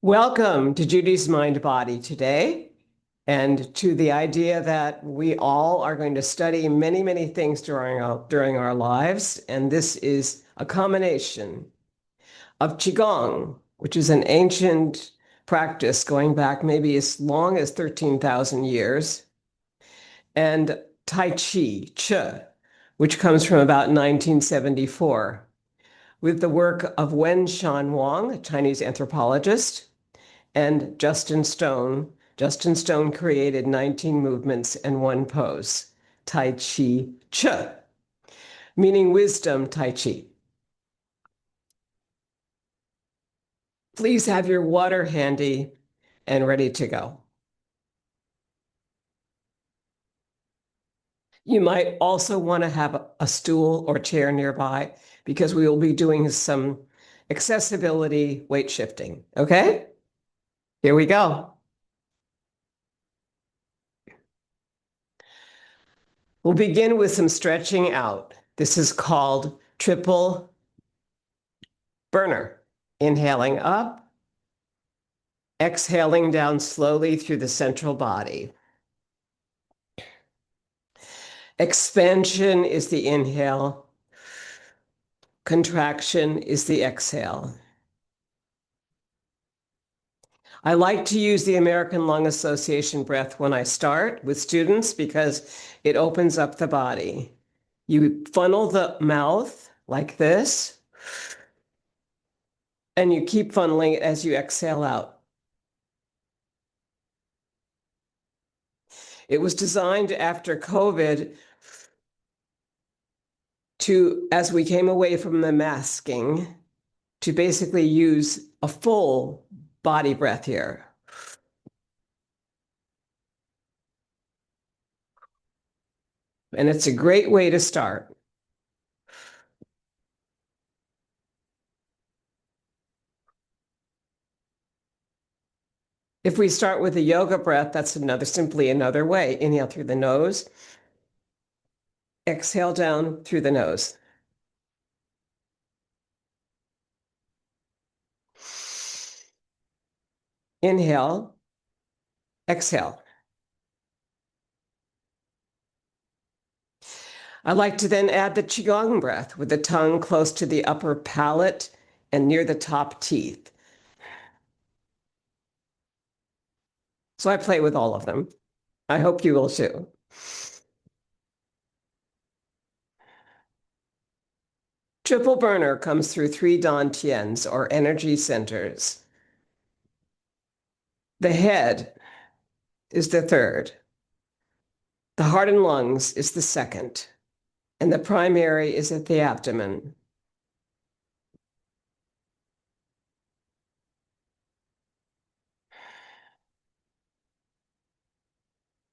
Welcome to Judy's Mind Body today, and to the idea that we all are going to study many, many things during our lives. And this is a combination of Qigong, which is an ancient practice going back maybe as long as 13,000 years, and Tai Chi, Chi, which comes from about 1974, with the work of Wen-Shan Huang, a Chinese anthropologist, and Justin Stone. Justin Stone created 19 movements and one pose, Tai Chi Chih, meaning wisdom Tai Chi. Please have your water handy and ready to go. You might also want to have a stool or chair nearby because we will be doing some accessibility weight shifting. Okay? Here we go. We'll begin with some stretching out. This is called triple burner. Inhaling up, exhaling down slowly through the central body. Expansion is the inhale. Contraction is the exhale. I like to use the American Lung Association breath when I start with students because it opens up the body. You funnel the mouth like this, and you keep funneling it as you exhale out. It was designed after COVID as we came away from the masking, to basically use a full body breath here. And it's a great way to start. If we start with a yoga breath, that's simply another way. Inhale through the nose. Exhale down through the nose. Inhale, exhale. I like to then add the Qigong breath with the tongue close to the upper palate and near the top teeth. So I play with all of them. I hope you will too. Triple burner comes through 3 Tantiens, or energy centers. The head is the third. The heart and lungs is the second. And the primary is at the abdomen.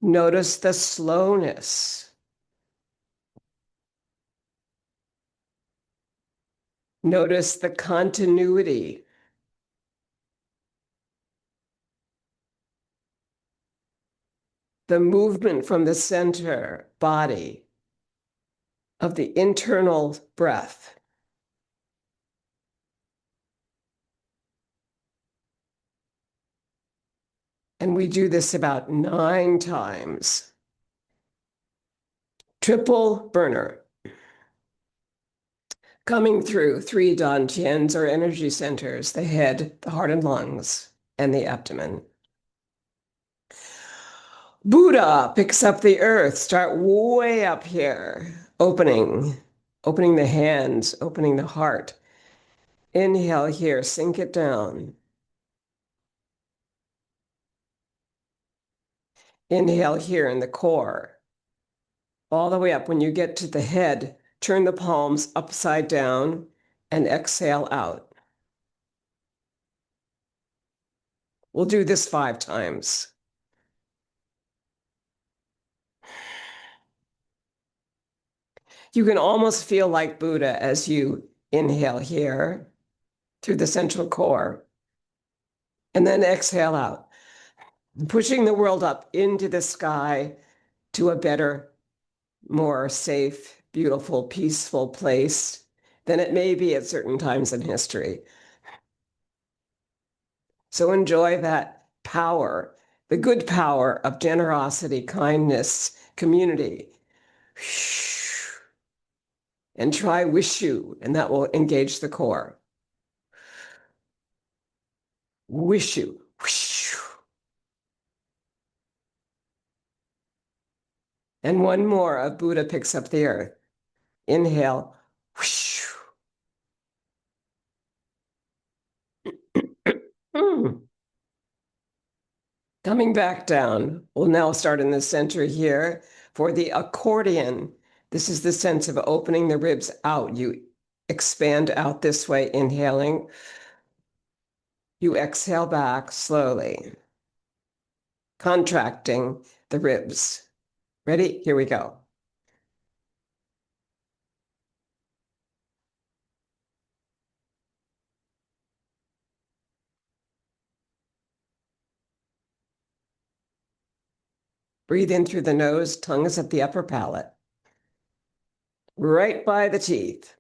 Notice the slowness. Notice the continuity. The movement from the center body of the internal breath. And we do this about 9 times. Triple burner. Coming through 3 Dantians, or energy centers, the head, the heart and lungs, and the abdomen. Buddha picks up the earth. Start way up here, opening the hands, opening the heart. Inhale here, sink it down. Inhale here in the core, all the way up. When you get to the head, turn the palms upside down and exhale out. We'll do this 5 times. You can almost feel like Buddha as you inhale here through the central core, and then exhale out, pushing the world up into the sky to a better, more safe, beautiful, peaceful place than it may be at certain times in history. So enjoy that power, the good power of generosity, kindness, community. And try Wishu, and that will engage the core. Wishu. And one more of Buddha picks up the earth. Inhale. Coming back down. We'll now start in the center here for the accordion. This is the sense of opening the ribs out. You expand out this way, inhaling. You exhale back slowly, contracting the ribs. Ready? Here we go. Breathe in through the nose, tongue is at the upper palate, right by the teeth.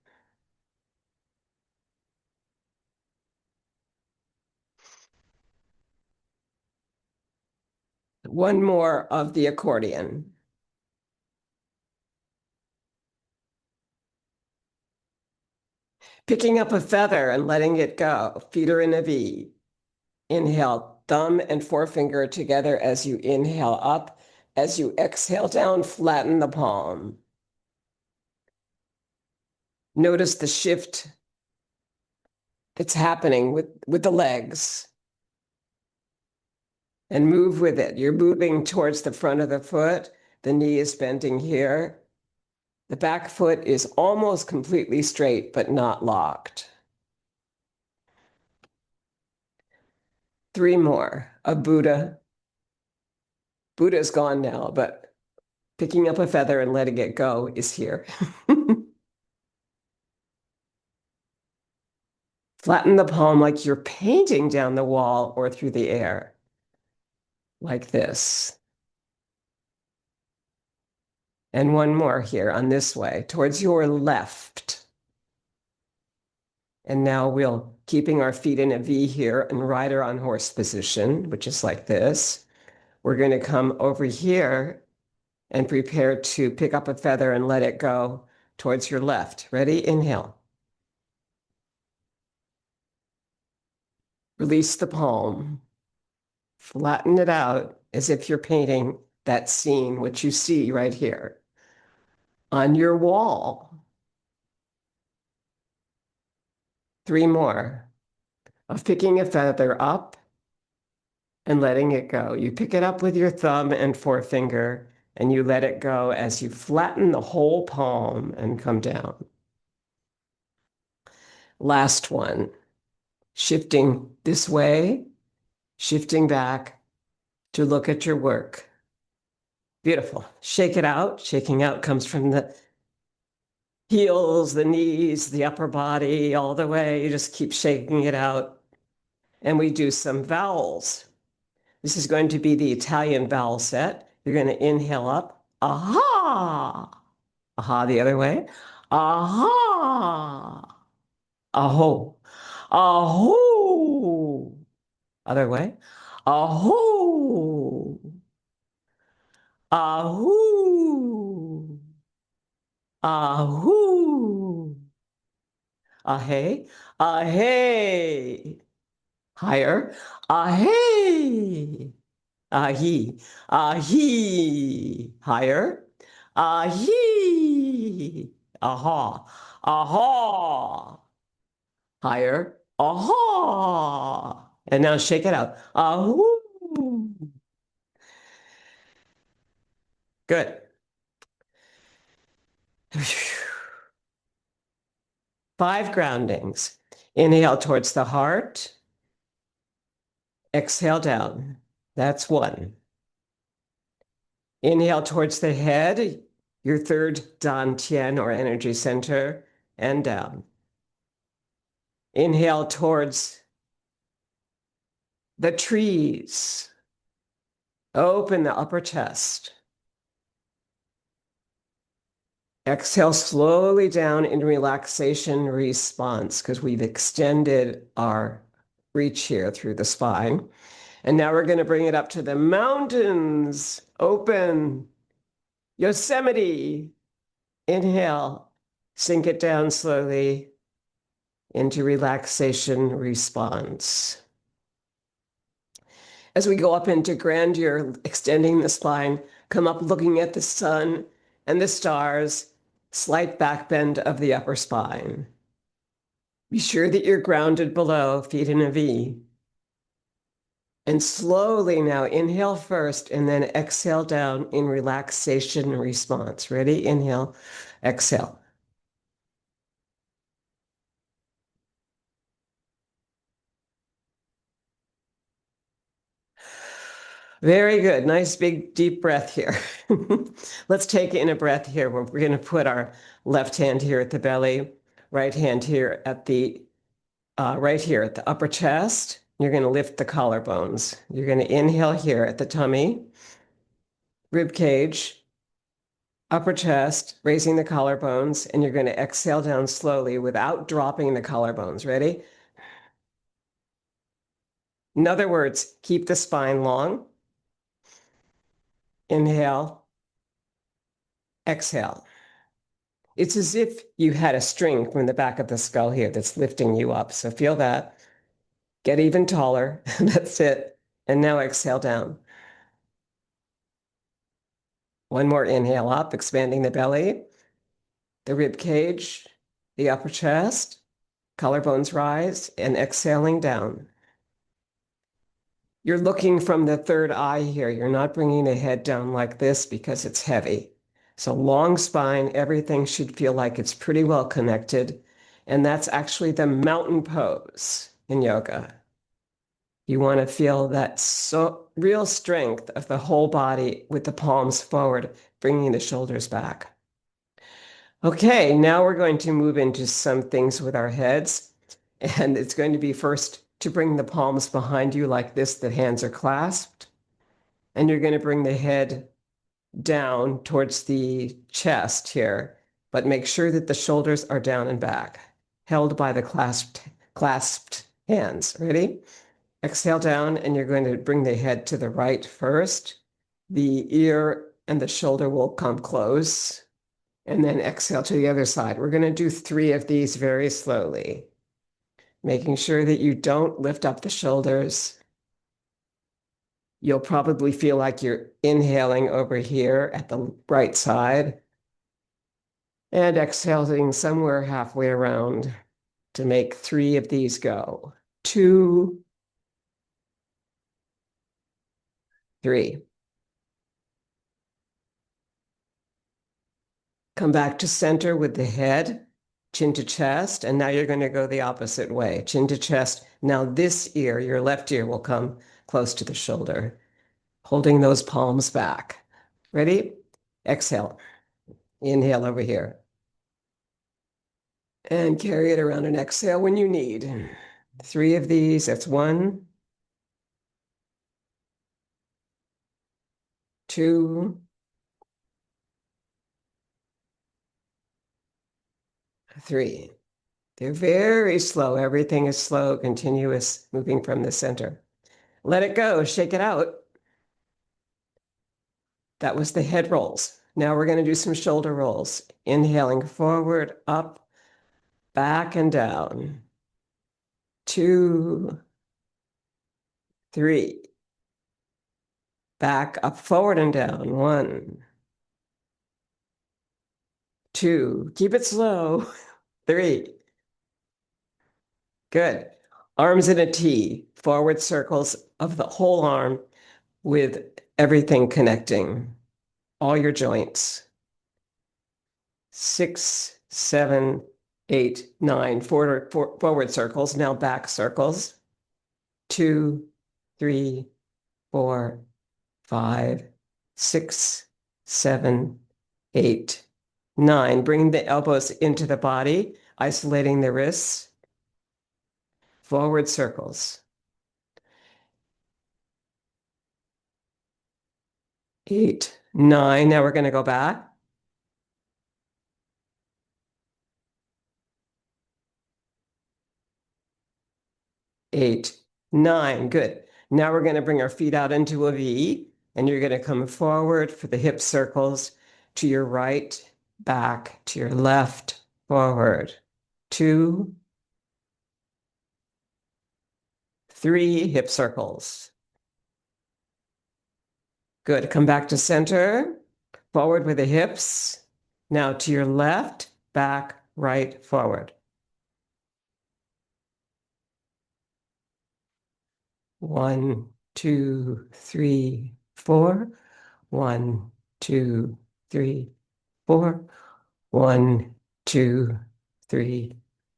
One more of the accordion. Picking up a feather and letting it go. Feet are in a V. Inhale, thumb and forefinger together as you inhale up. As you exhale down, flatten the palm. Notice the shift that's happening with the legs. And move with it. You're moving towards the front of the foot. The knee is bending here. The back foot is almost completely straight, but not locked. 3 more. A Buddha. Buddha's gone now, but picking up a feather and letting it go is here. Flatten the palm like you're painting down the wall or through the air, like this. And one more here on this way, towards your left. And now we'll, keeping our feet in a V here and rider on horse position, which is like this. We're going to come over here and prepare to pick up a feather and let it go towards your left. Ready? Inhale. Release the palm. Flatten it out as if you're painting that scene, which you see right here on your wall. 3 more of picking a feather up and letting it go. You pick it up with your thumb and forefinger, and you let it go as you flatten the whole palm and come down. Last one, shifting this way, shifting back to look at your work. Beautiful. Shake it out. Shaking out comes from the heels, the knees, the upper body, all the way. You just keep shaking it out. And we do some vowels. This is going to be the Italian vowel set. You're going to inhale up. Aha. Aha the other way. Aha. Aho. Aho. Other way. Aho. Ahoo. Ahoo. Ahe. Ahe. Higher. Ahe. Ahi. Ahi. Higher. Ahi. Aha. Aha. Higher. Aha. And now shake it out. Ahoo. Good. 5 groundings. Inhale towards the heart. Exhale down. That's 1. Inhale towards the head, your 3rd Tantien or energy center, and down. Inhale towards the trees. Open the upper chest. Exhale slowly down in relaxation response because we've extended our reach here through the spine. And now we're going to bring it up to the mountains. Open. Yosemite. Inhale. Sink it down slowly into relaxation response. As we go up into grandeur, extending the spine, come up looking at the sun and the stars, slight back bend of the upper spine. Be sure that you're grounded below, feet in a V. And slowly now inhale first and then exhale down in relaxation response. Ready? Inhale, exhale. Very good. Nice big deep breath here. Let's take in a breath here. We're going to put our left hand here at the belly, right hand here at the right here at the upper chest. You're going to lift the collarbones. You're going to inhale here at the tummy, rib cage, upper chest, raising the collarbones, and you're going to exhale down slowly without dropping the collarbones. Ready? In other words, keep the spine long. Inhale, exhale. It's as if you had a string from the back of the skull here that's lifting you up. So feel that. Get even taller. That's it. And now exhale down. One more inhale up, expanding the belly, the rib cage, the upper chest, collarbones rise, and exhaling down. You're looking from the third eye here. You're not bringing the head down like this because it's heavy. So long spine, everything should feel like it's pretty well connected. And that's actually the mountain pose in yoga. You want to feel that real strength of the whole body with the palms forward, bringing the shoulders back. Okay, now we're going to move into some things with our heads. And it's going to be first to bring the palms behind you like this, the hands are clasped. And you're going to bring the head down towards the chest here, but make sure that the shoulders are down and back, held by the clasped hands. Ready? Exhale down, and you're going to bring the head to the right first. The ear and the shoulder will come close, and then exhale to the other side. We're going to do 3 of these very slowly, making sure that you don't lift up the shoulders. You'll probably feel like you're inhaling over here at the right side and exhaling somewhere halfway around to make 3 of these go. 2, 3. Come back to center with the head, chin to chest, and now you're going to go the opposite way, chin to chest. Now this ear, your left ear, will come close to the shoulder, holding those palms back. Ready? Exhale. Inhale over here. And carry it around and exhale when you need. 3 of these. That's 1, 2, 3. They're very slow. Everything is slow, continuous, moving from the center. Let it go. Shake it out. That was the head rolls. Now we're going to do some shoulder rolls. Inhaling forward, up, back, and down. 2, 3. Back, up, forward, and down. 1, 2. Keep it slow. 3. Good. Arms in a T, forward circles of the whole arm with everything connecting, all your joints. 6, 7, 8, 9, forward circles, now back circles. 2, 3, 4, 5, 6, 7, 8, 9. Bring the elbows into the body, isolating the wrists. Forward circles. 8, 9. Now we're going to go back. 8, 9. Good. Now we're going to bring our feet out into a V, and you're going to come forward for the hip circles to your right, back, to your left, forward. 2, 3 hip circles. Good. Come back to center. Forward with the hips. Now to your left, back, right, forward. 1, 2, 3, 4. 1, 2, 3, 4. 1, 2, 3,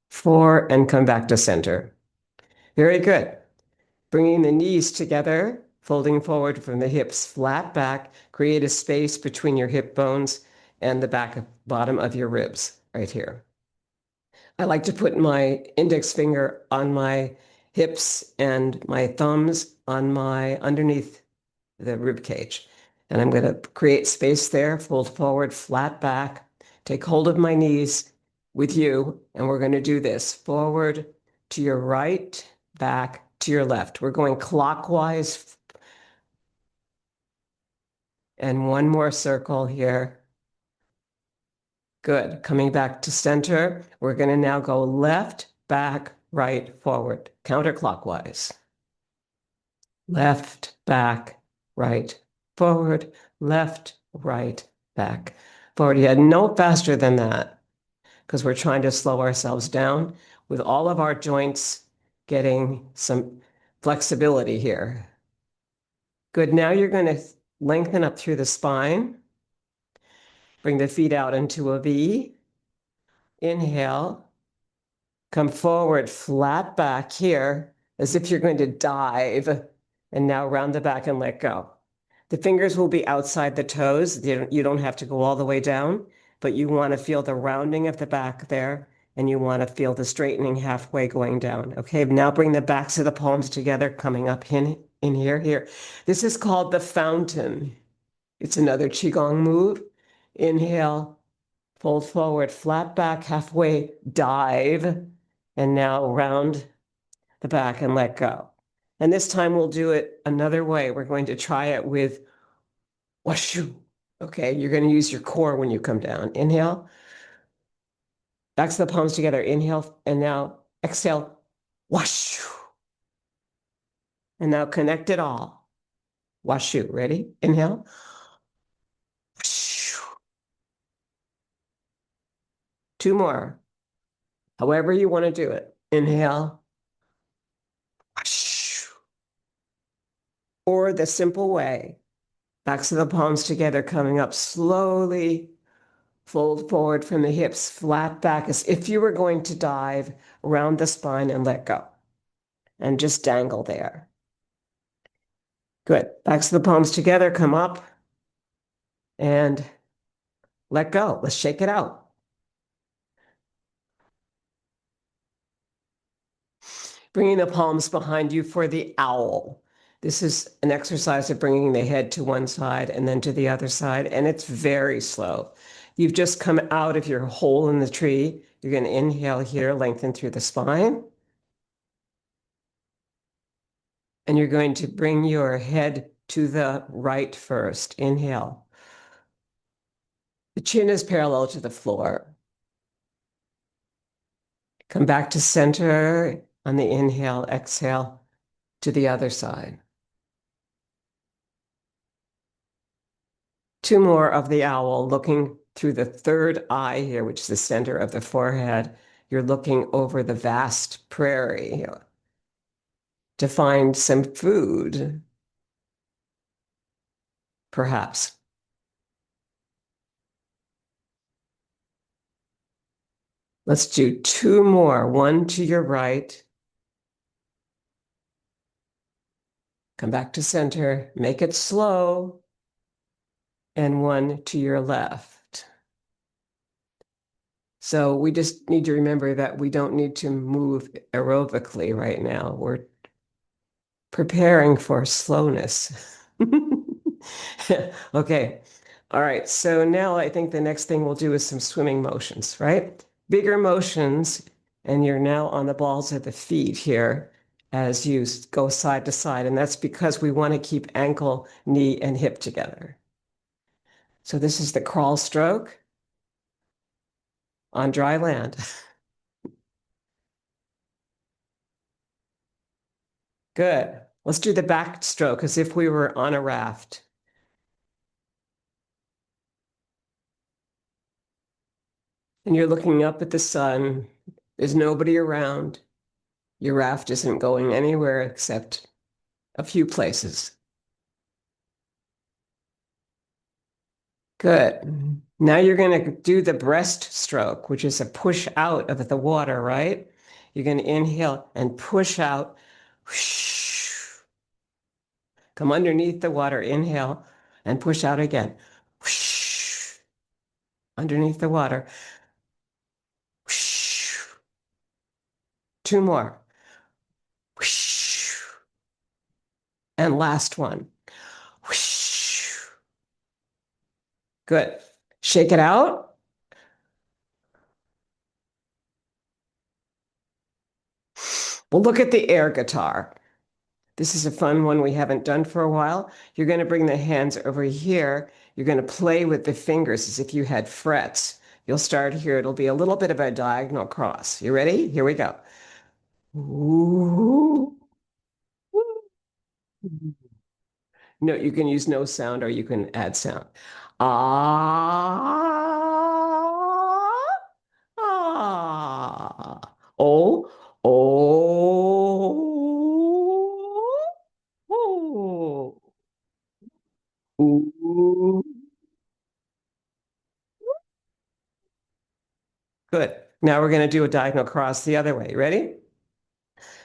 4. And come back to center. Very good. Bringing the knees together, folding forward from the hips, flat back, create a space between your hip bones and the bottom of your ribs right here. I like to put my index finger on my hips and my thumbs on my underneath the rib cage. And I'm going to create space there, fold forward, flat back, take hold of my knees with you, and we're going to do this. Forward to your right, back to your left. We're going clockwise. And one more circle here. Good. Coming back to center. We're going to now go left, back, right, forward, counterclockwise. Left, back, right, forward, left, right, back, forward. You had no faster than that because we're trying to slow ourselves down with all of our joints getting some flexibility here. Good. Now you're going to lengthen up through the spine. Bring the feet out into a V. Inhale. Come forward, flat back here, as if you're going to dive. And now round the back and let go. The fingers will be outside the toes. You don't have to go all the way down, but you want to feel the rounding of the back there, and you want to feel the straightening halfway going down. Okay, now bring the backs of the palms together, coming up in here. This is called the fountain. It's another Qigong move. Inhale, fold forward, flat back, halfway, dive, and now round the back and let go. And this time we'll do it another way. We're going to try it with washu. Okay, you're going to use your core when you come down. Inhale, backs of the palms together. Inhale, and now exhale, washu. And now connect it all. Washu. Ready? Inhale. Washu. 2 more. However you want to do it. Inhale. Washu. Or the simple way. Backs of the palms together, coming up slowly. Fold forward from the hips, flat back, as if you were going to dive around the spine and let go. And just dangle there. Good. Backs of the palms together, come up and let go. Let's shake it out. Bringing the palms behind you for the owl. This is an exercise of bringing the head to one side and then to the other side, and it's very slow. You've just come out of your hole in the tree. You're going to inhale here, lengthen through the spine. And you're going to bring your head to the right first. Inhale. The chin is parallel to the floor. Come back to center on the inhale, exhale to the other side. 2 more of the owl, looking through the third eye here, which is the center of the forehead. You're looking over the vast prairie to find some food, perhaps. Let's do 2 more, one to your right. Come back to center, make it slow, and one to your left. So we just need to remember that we don't need to move aerobically right now. We're preparing for slowness. Okay. All right. So now I think the next thing we'll do is some swimming motions, right? Bigger motions, and you're now on the balls of the feet here as you go side to side. And that's because we want to keep ankle, knee, and hip together. So this is the crawl stroke on dry land. Good. Let's do the back stroke as if we were on a raft. And you're looking up at the sun. There's nobody around. Your raft isn't going anywhere except a few places. Good. Now you're going to do the breast stroke, which is a push out of the water, right? You're going to inhale and push out. Come underneath the water, inhale and push out again. Underneath the water. Two more. And last one. Good. Shake it out. We'll look at the air guitar. This is a fun one we haven't done for a while. You're going to bring the hands over here. You're going to play with the fingers as if you had frets. You'll start here. It'll be a little bit of a diagonal cross. You ready? Here we go. Ooh. No, you can use no sound or you can add sound. Ah, ah. Oh, oh, oh. Ooh. Good. Now we're going to do a diagonal cross the other way. Ready?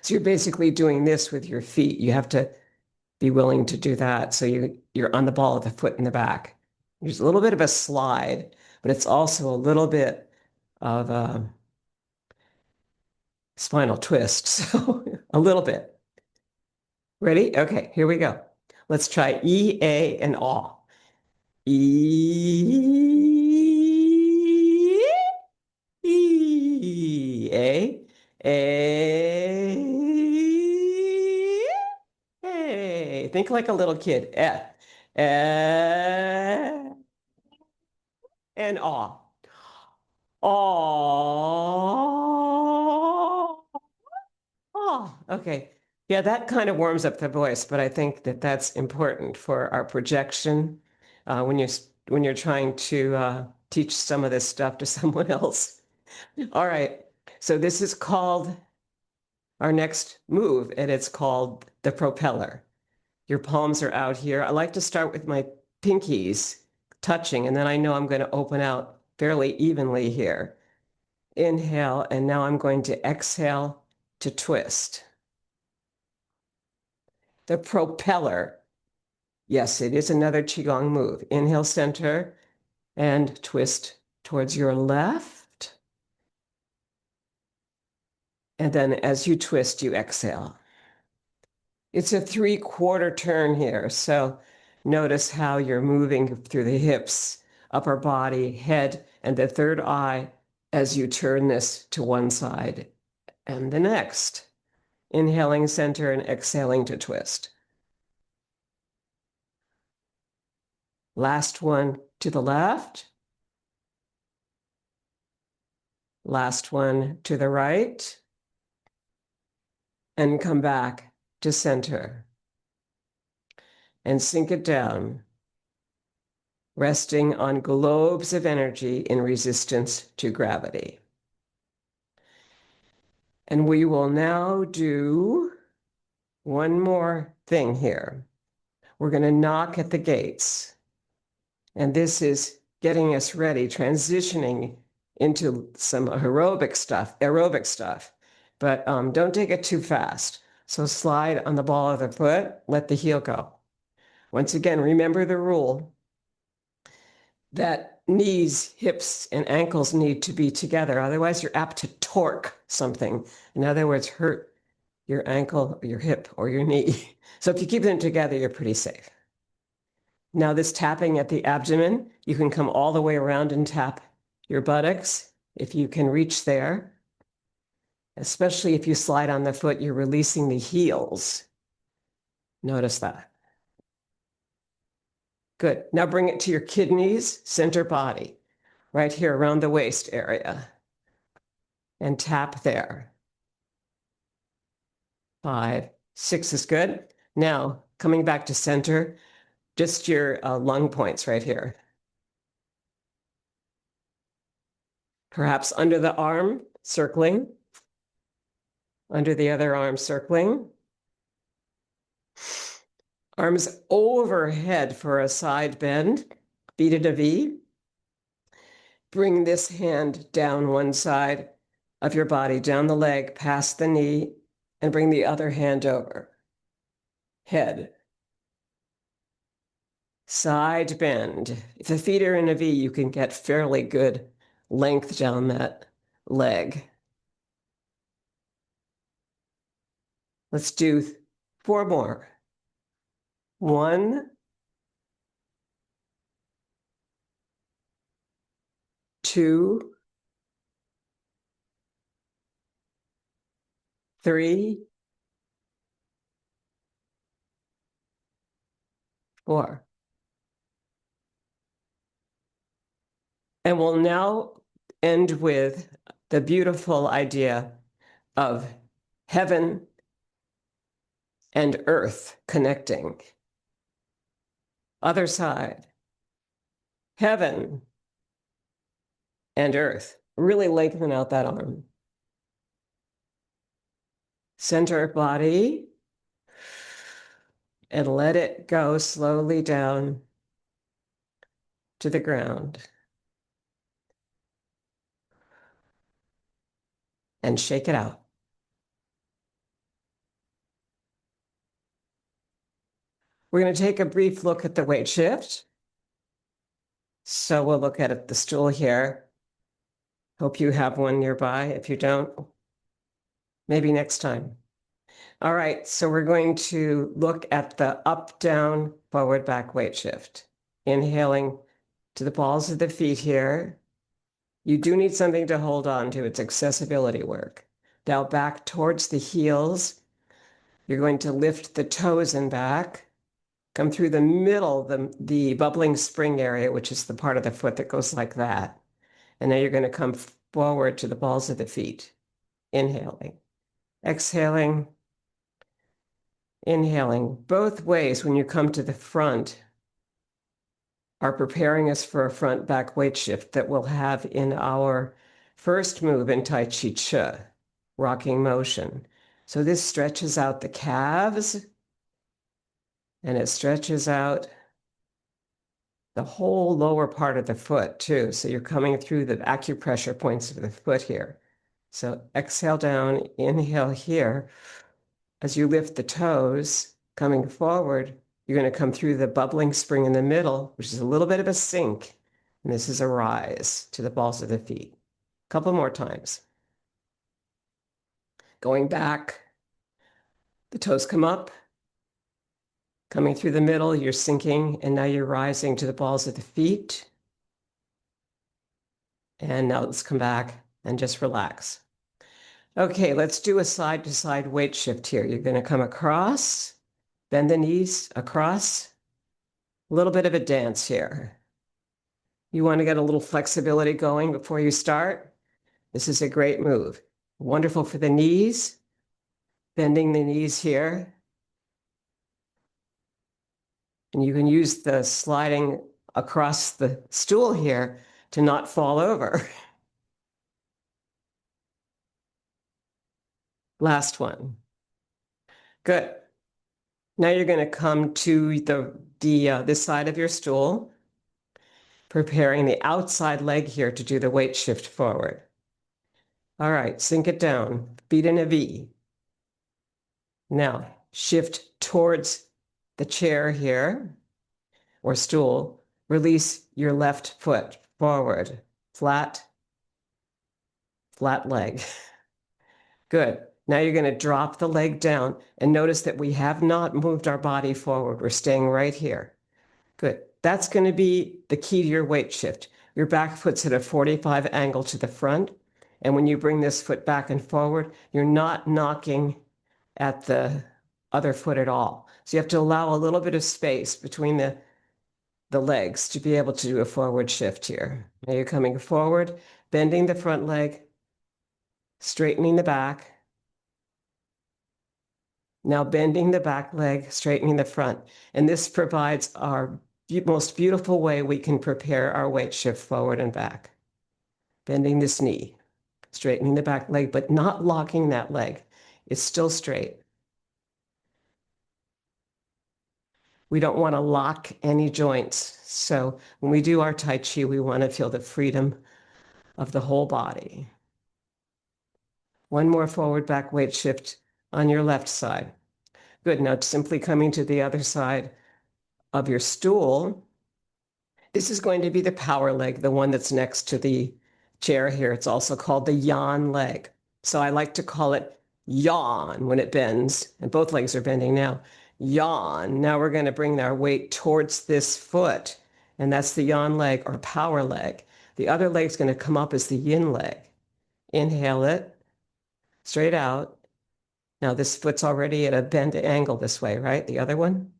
So you're basically doing this with your feet. You have to be willing to do that. So you're on the ball with the foot in the back. There's a little bit of a slide, but it's also a little bit of a spinal twist. So a little bit. Ready? Okay, here we go. Let's try E, A, and aw. E, E, A, think like a little kid. And aw. Aw. Oh, okay. Yeah, that kind of warms up the voice, but I think that that's important for our projection when you're trying to teach some of this stuff to someone else. All right. So this is called our next move, and it's called the propeller. Your palms are out here. I like to start with my pinkies touching, and then I know I'm going to open out fairly evenly here. Inhale, and now I'm going to exhale to twist. The propeller. Yes, it is another Qigong move. Inhale, center, and twist towards your left. And then as you twist, you exhale. It's a 3/4 turn here. So notice how you're moving through the hips, upper body, head, and the third eye as you turn this to one side and the next. Inhaling center and exhaling to twist. Last one to the left. Last one to the right. And come back to center. And sink it down, resting on globes of energy in resistance to gravity. And we will now do one more thing here. We're going to knock at the gates. And this is getting us ready, transitioning into some aerobic stuff. But don't take it too fast. So slide on the ball of the foot, let the heel go. Once again, remember the rule that knees, hips, and ankles need to be together. Otherwise, you're apt to torque something. In other words, hurt your ankle, your hip, or your knee. So if you keep them together, you're pretty safe. Now this tapping at the abdomen, you can come all the way around and tap your buttocks if you can reach there. Especially if you slide on the foot, you're releasing the heels. Notice that. Good. Now bring it to your kidneys, center body, right here around the waist area. And tap there. 5, 6 is good. Now, coming back to center, just your lung points right here. Perhaps under the arm, circling. Under the other arm, circling. Arms overhead for a side bend. Feet at a V. Bring this hand down one side of your body, down the leg, past the knee, and bring the other hand over. Head. Side bend. If the feet are in a V, you can get fairly good length down that leg. Let's do 4 more. 1, 2, 3, 4. And we'll now end with the beautiful idea of heaven and earth connecting. Other side. Heaven and earth. Really lengthen out that arm. Center body. And let it go slowly down to the ground. And shake it out. We're going to take a brief look at the weight shift. So we'll look at the stool here. Hope you have one nearby. If you don't, maybe next time. All right, so we're going to look at the up, down, forward, back weight shift. Inhaling to the balls of the feet here. You do need something to hold on to. It's accessibility work. Now back towards the heels. You're going to lift the toes and back. Come through the middle, the bubbling spring area, which is the part of the foot that goes like that. And now you're going to come forward to the balls of the feet. Inhaling. Exhaling. Inhaling. Both ways, when you come to the front, are preparing us for a front back weight shift that we'll have in our first move in Tai Chi Chih, rocking motion. So this stretches out the calves, and it stretches out the whole lower part of the foot too. So you're coming through the acupressure points of the foot here. So exhale down, inhale here. As you lift the toes, coming forward, you're going to come through the bubbling spring in the middle, which is a little bit of a sink. And this is a rise to the balls of the feet. A couple more times. Going back, the toes come up. Coming through the middle, you're sinking, and now you're rising to the balls of the feet. And now let's come back and just relax. Okay, let's do a side-to-side weight shift here. You're going to come across, bend the knees across, a little bit of a dance here. You want to get a little flexibility going before you start? This is a great move. Wonderful for the knees, bending the knees here. And you can use the sliding across the stool here to not fall over. Last one. Good. Now you're going to come to this side of your stool, preparing the outside leg here to do the weight shift forward. All right, sink it down, feet in a V. Now shift towards the chair here, or stool. Release your left foot forward, flat leg. Good. Now you're going to drop the leg down and notice that we have not moved our body forward. We're staying right here. Good. That's going to be the key to your weight shift. Your back foot's at a 45 angle to the front. And when you bring this foot back and forward, you're not knocking at the other foot at all. So you have to allow a little bit of space between the legs to be able to do a forward shift here. Now you're coming forward, bending the front leg, straightening the back. Now bending the back leg, straightening the front. And this provides our most beautiful way we can prepare our weight shift forward and back. Bending this knee, straightening the back leg, but not locking that leg. It's still straight. We don't want to lock any joints. So when we do our Tai Chi, we want to feel the freedom of the whole body. One more forward back weight shift on your left side. Good. Now simply coming to the other side of your stool. This is going to be the power leg, the one that's next to the chair here. It's also called the yawn leg. So I like to call it yawn when it bends, and both legs are bending now. Yawn. Now we're going to bring our weight towards this foot, and that's the yawn leg or power leg. The other leg's going to come up as the yin leg. Inhale it, straight out. Now this foot's already at a bend angle this way, right? The other one.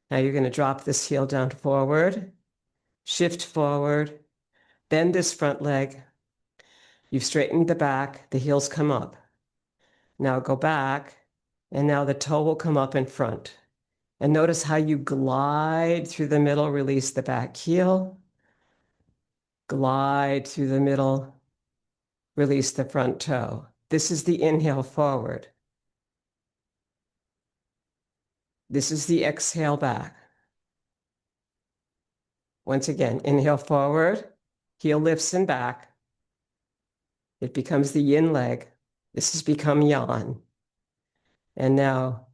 Now you're going to drop this heel down forward, shift forward, bend this front leg. You've straightened the back, the heels come up. Now go back, and now the toe will come up in front. And notice how you glide through the middle, release the back heel, glide through the middle, release the front toe. This is the inhale forward. This is the exhale back. Once again, inhale forward, heel lifts and back. It becomes the yin leg. This has become yan. And now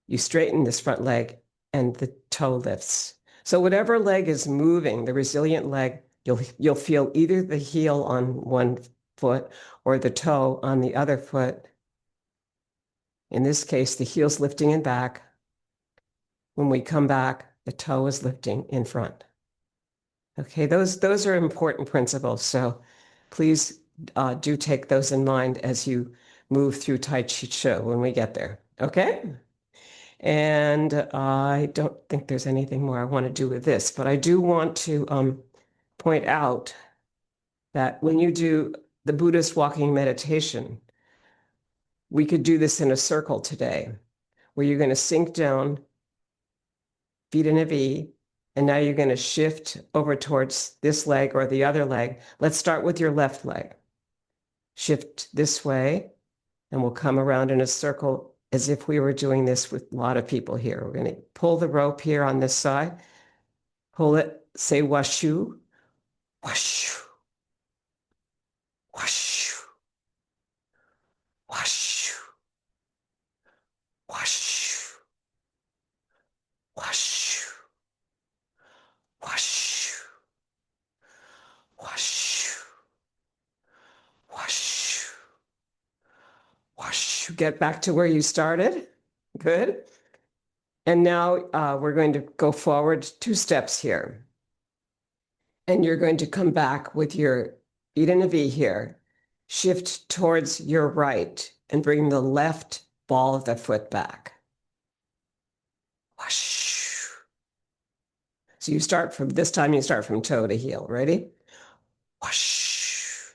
you straighten this front leg and the toe lifts. So whatever leg is moving, the resilient leg, you'll feel either the heel on one foot or the toe on the other foot. In this case, the heel's lifting in back. When we come back, the toe is lifting in front. Okay, those are important principles. So please do take those in mind as you move through Tai Chi Chi when we get there. Okay? And I don't think there's anything more I want to do with this, but I do want to point out that when you do the Buddhist walking meditation, we could do this in a circle today, where you're going to sink down, feet in a V, and now you're going to shift over towards this leg or the other leg. Let's start with your left leg. Shift this way, and we'll come around in a circle as if we were doing this with a lot of people here. We're going to pull the rope here on this side, pull it, say washu, washu, washu, washu, washu, washu, washu, washu, washu, washu. Get back to where you started. Good. And now we're going to go forward 2 steps here. And you're going to come back with your feet in a V here. Shift towards your right and bring the left ball of the foot back. Whoosh. So you start from, this time you start from toe to heel. Ready? Whoosh.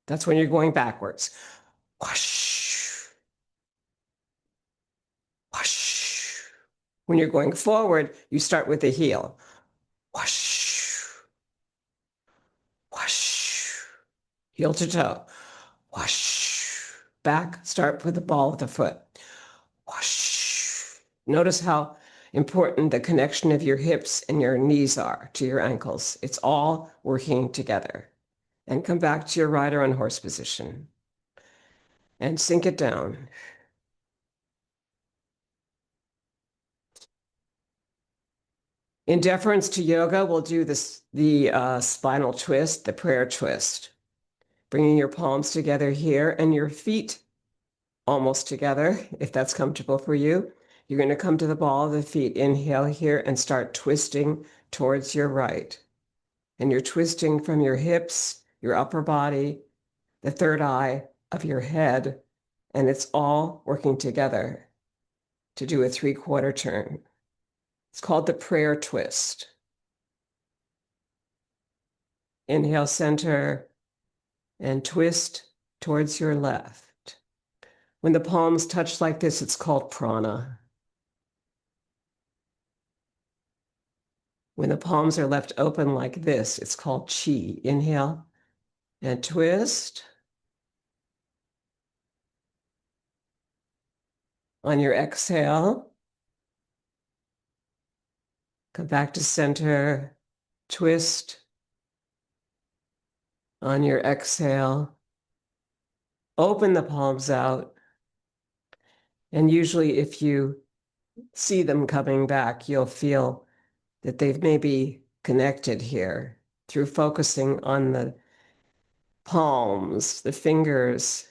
That's when you're going backwards. Whoosh. Whoosh. When you're going forward, you start with the heel. Whoosh. Whoosh. Heel to toe. Whoosh. Back, start with the ball of the foot. Whoosh. Notice how important the connection of your hips and your knees are to your ankles. It's all working together. And come back to your rider on horse position. And sink it down. In deference to yoga, we'll do the spinal twist, the prayer twist. Bringing your palms together here and your feet almost together, if that's comfortable for you. You're going to come to the ball of the feet. Inhale here and start twisting towards your right. And you're twisting from your hips, your upper body, the third eye of your head, and it's all working together to do a 3/4 turn. It's called the prayer twist. Inhale, center, and twist towards your left. When the palms touch like this, it's called prana. When the palms are left open like this, it's called chi. Inhale and twist. On your exhale, come back to center, twist. On your exhale, open the palms out. And usually if you see them coming back, you'll feel that they've maybe connected here through focusing on the palms, the fingers,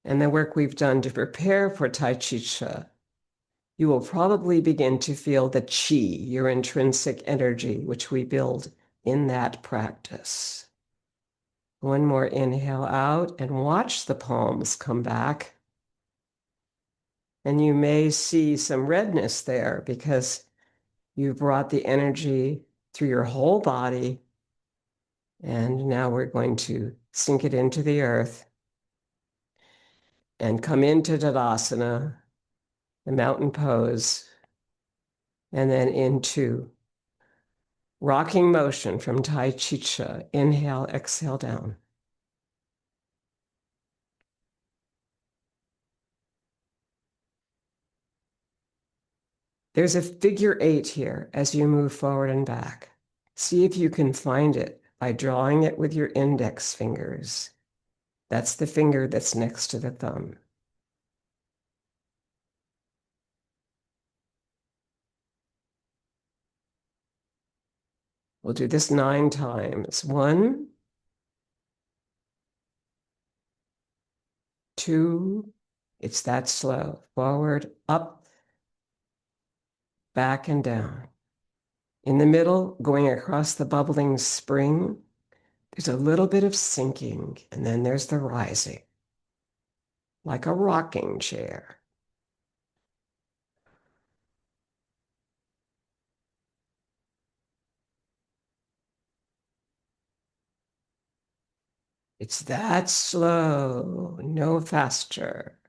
and the work we've done to prepare for Tai Chi Chi. You will probably begin to feel the Qi, your intrinsic energy, which we build in that practice. One more inhale out and watch the palms come back. And you may see some redness there because you brought the energy through your whole body. And now we're going to sink it into the earth and come into Tadasana, the mountain pose, and then into rocking motion from Tai Chi Chi. Inhale, exhale down. There's a figure 8 here as you move forward and back. See if you can find it by drawing it with your index fingers. That's the finger that's next to the thumb. We'll do this 9 times. 1, 2, it's that slow. Forward, up, back, and down. In the middle, going across the bubbling spring, there's a little bit of sinking, and then there's the rising, like a rocking chair. It's that slow, no faster.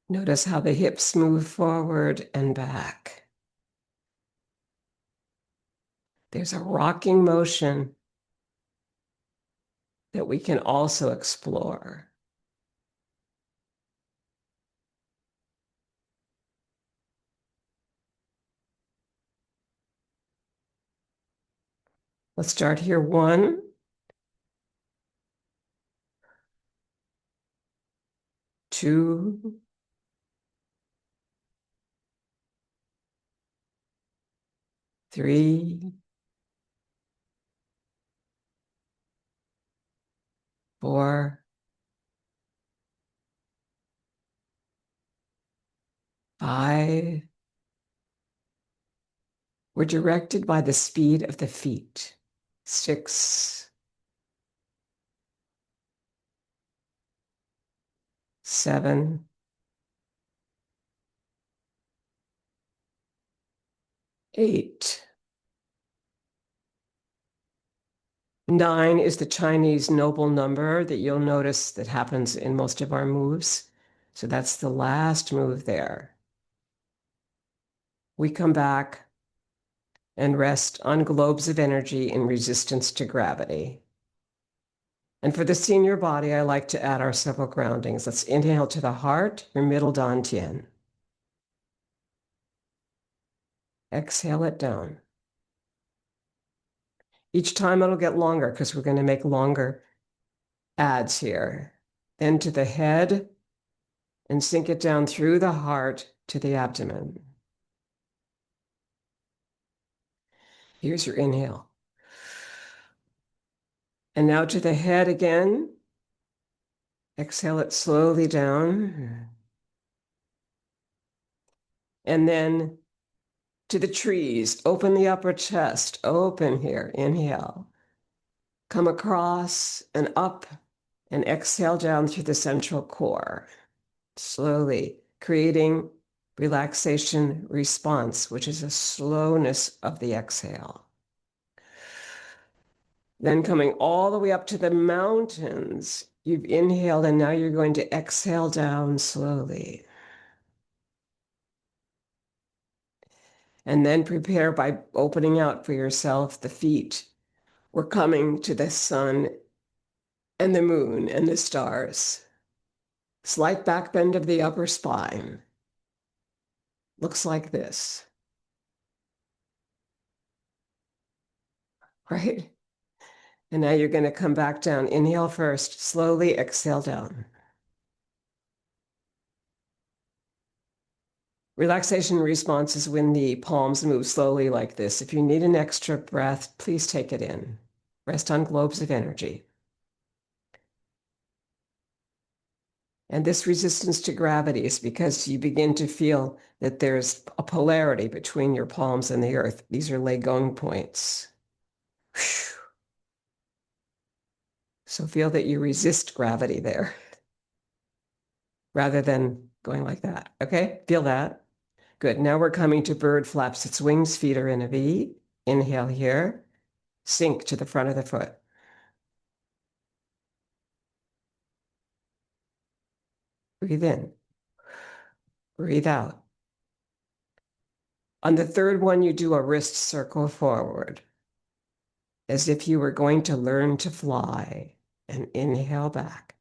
Notice how the hips move forward and back. There's a rocking motion that we can also explore. Let's start here. 1, 2, 3, 4, 5. We're directed by the speed of the feet. 6, 7, 8. 9 is the Chinese noble number that you'll notice that happens in most of our moves. So that's the last move there. We come back and rest on globes of energy in resistance to gravity. And for the senior body, I like to add our several groundings. Let's inhale to the heart, your middle Dantian. Exhale it down. Each time it'll get longer because we're going to make longer adds here. Then to the head and sink it down through the heart to the abdomen. Here's your inhale. And now to the head again. Exhale it slowly down. And then to the trees. Open the upper chest. Open here. Inhale. Come across and up and exhale down through the central core, slowly creating relaxation response, which is a slowness of the exhale. Then coming all the way up to the mountains, you've inhaled and now you're going to exhale down slowly. And then prepare by opening out for yourself the feet. We're coming to the sun and the moon and the stars. Slight back bend of the upper spine. Looks like this, right? And now you're going to come back down. Inhale first, slowly exhale down. Relaxation response is when the palms move slowly like this. If you need an extra breath, please take it in. Rest on globes of energy. And this resistance to gravity is because you begin to feel that there's a polarity between your palms and the earth. These are Gong points. So feel that you resist gravity there rather than going like that. Okay, feel that. Good. Now we're coming to bird flaps its wings. Feet are in a V. Inhale here. Sink to the front of the foot. Breathe in. Breathe out. On the third one, you do a wrist circle forward, as if you were going to learn to fly, and inhale back.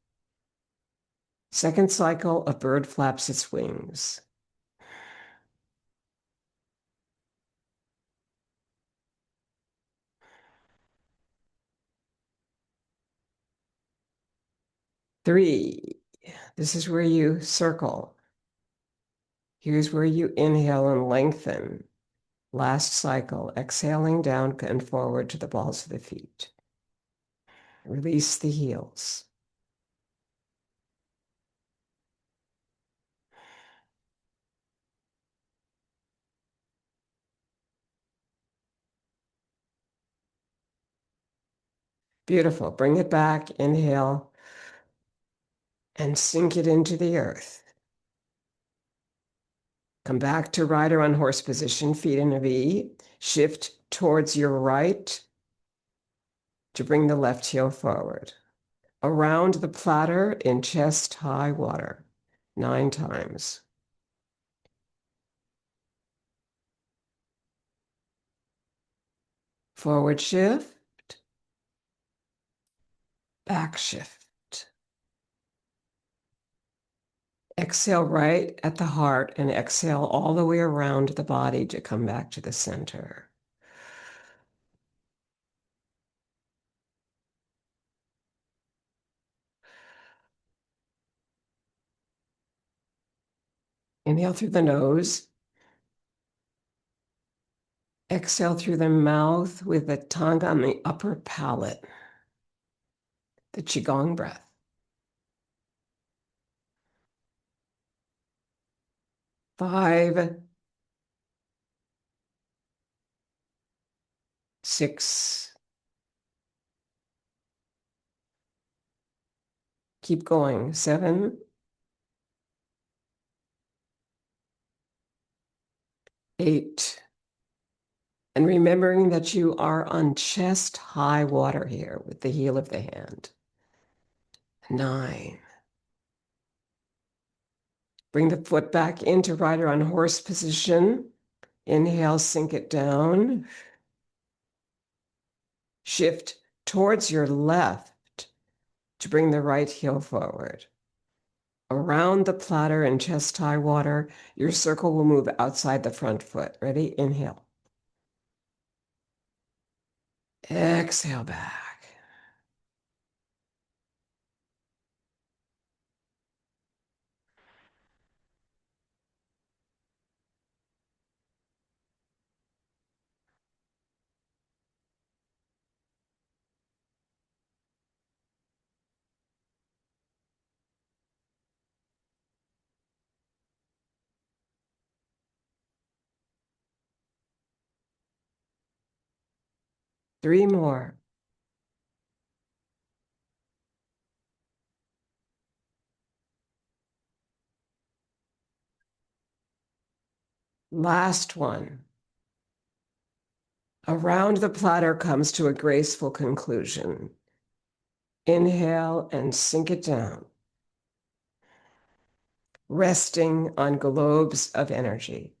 Second cycle, a bird flaps its wings. Three, this is where you circle. Here's where you inhale and lengthen. Last cycle, exhaling down and forward to the balls of the feet. Release the heels. Beautiful. Bring it back. Inhale and sink it into the earth. Come back to rider on horse position, feet in a V. Shift towards your right to bring the left heel forward. Around the platter in chest high water, 9 times. Forward shift, back shift. Exhale right at the heart and exhale all the way around the body to come back to the center. Inhale through the nose. Exhale through the mouth with the tongue on the upper palate. The Qigong breath. 5, 6. Keep going. 7, 8. And remembering that you are on chest high water here with the heel of the hand. 9. Bring the foot back into rider on horse position. Inhale, sink it down. Shift towards your left to bring the right heel forward. Around the platter in chest high water, your circle will move outside the front foot. Ready? Inhale. Exhale back. Three more. Last one. Around the platter comes to a graceful conclusion. Inhale and sink it down, resting on globes of energy.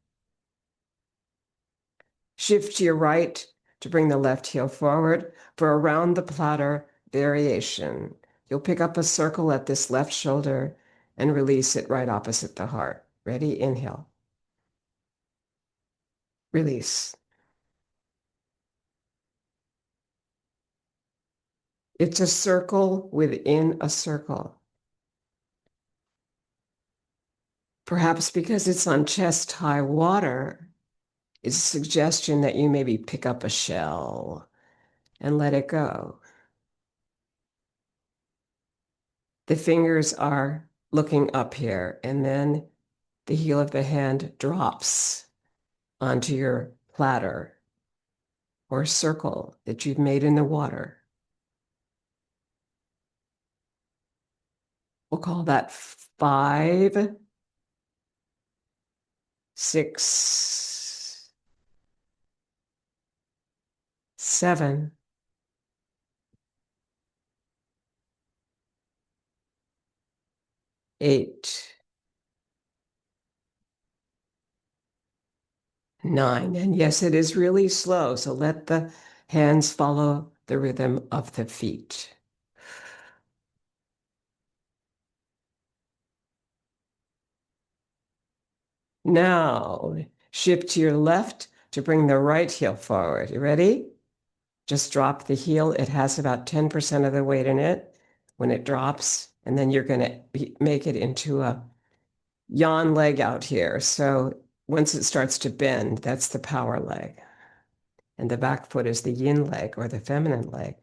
Shift to your right to bring the left heel forward for around the platter variation. You'll pick up a circle at this left shoulder and release it right opposite the heart. Ready? Inhale. Release. It's a circle within a circle. Perhaps because it's on chest-high water, it's a suggestion that you maybe pick up a shell and let it go. The fingers are looking up here, and then the heel of the hand drops onto your platter or circle that you've made in the water. We'll call that 5, 6, 7, 8, 9. And yes, it is really slow, so let the hands follow the rhythm of the feet. Now, shift to your left to bring the right heel forward. You ready? Just drop the heel. It has about 10% of the weight in it when it drops, and then you're going to make it into a yawn leg out here. So once it starts to bend, that's the power leg. And the back foot is the yin leg or the feminine leg.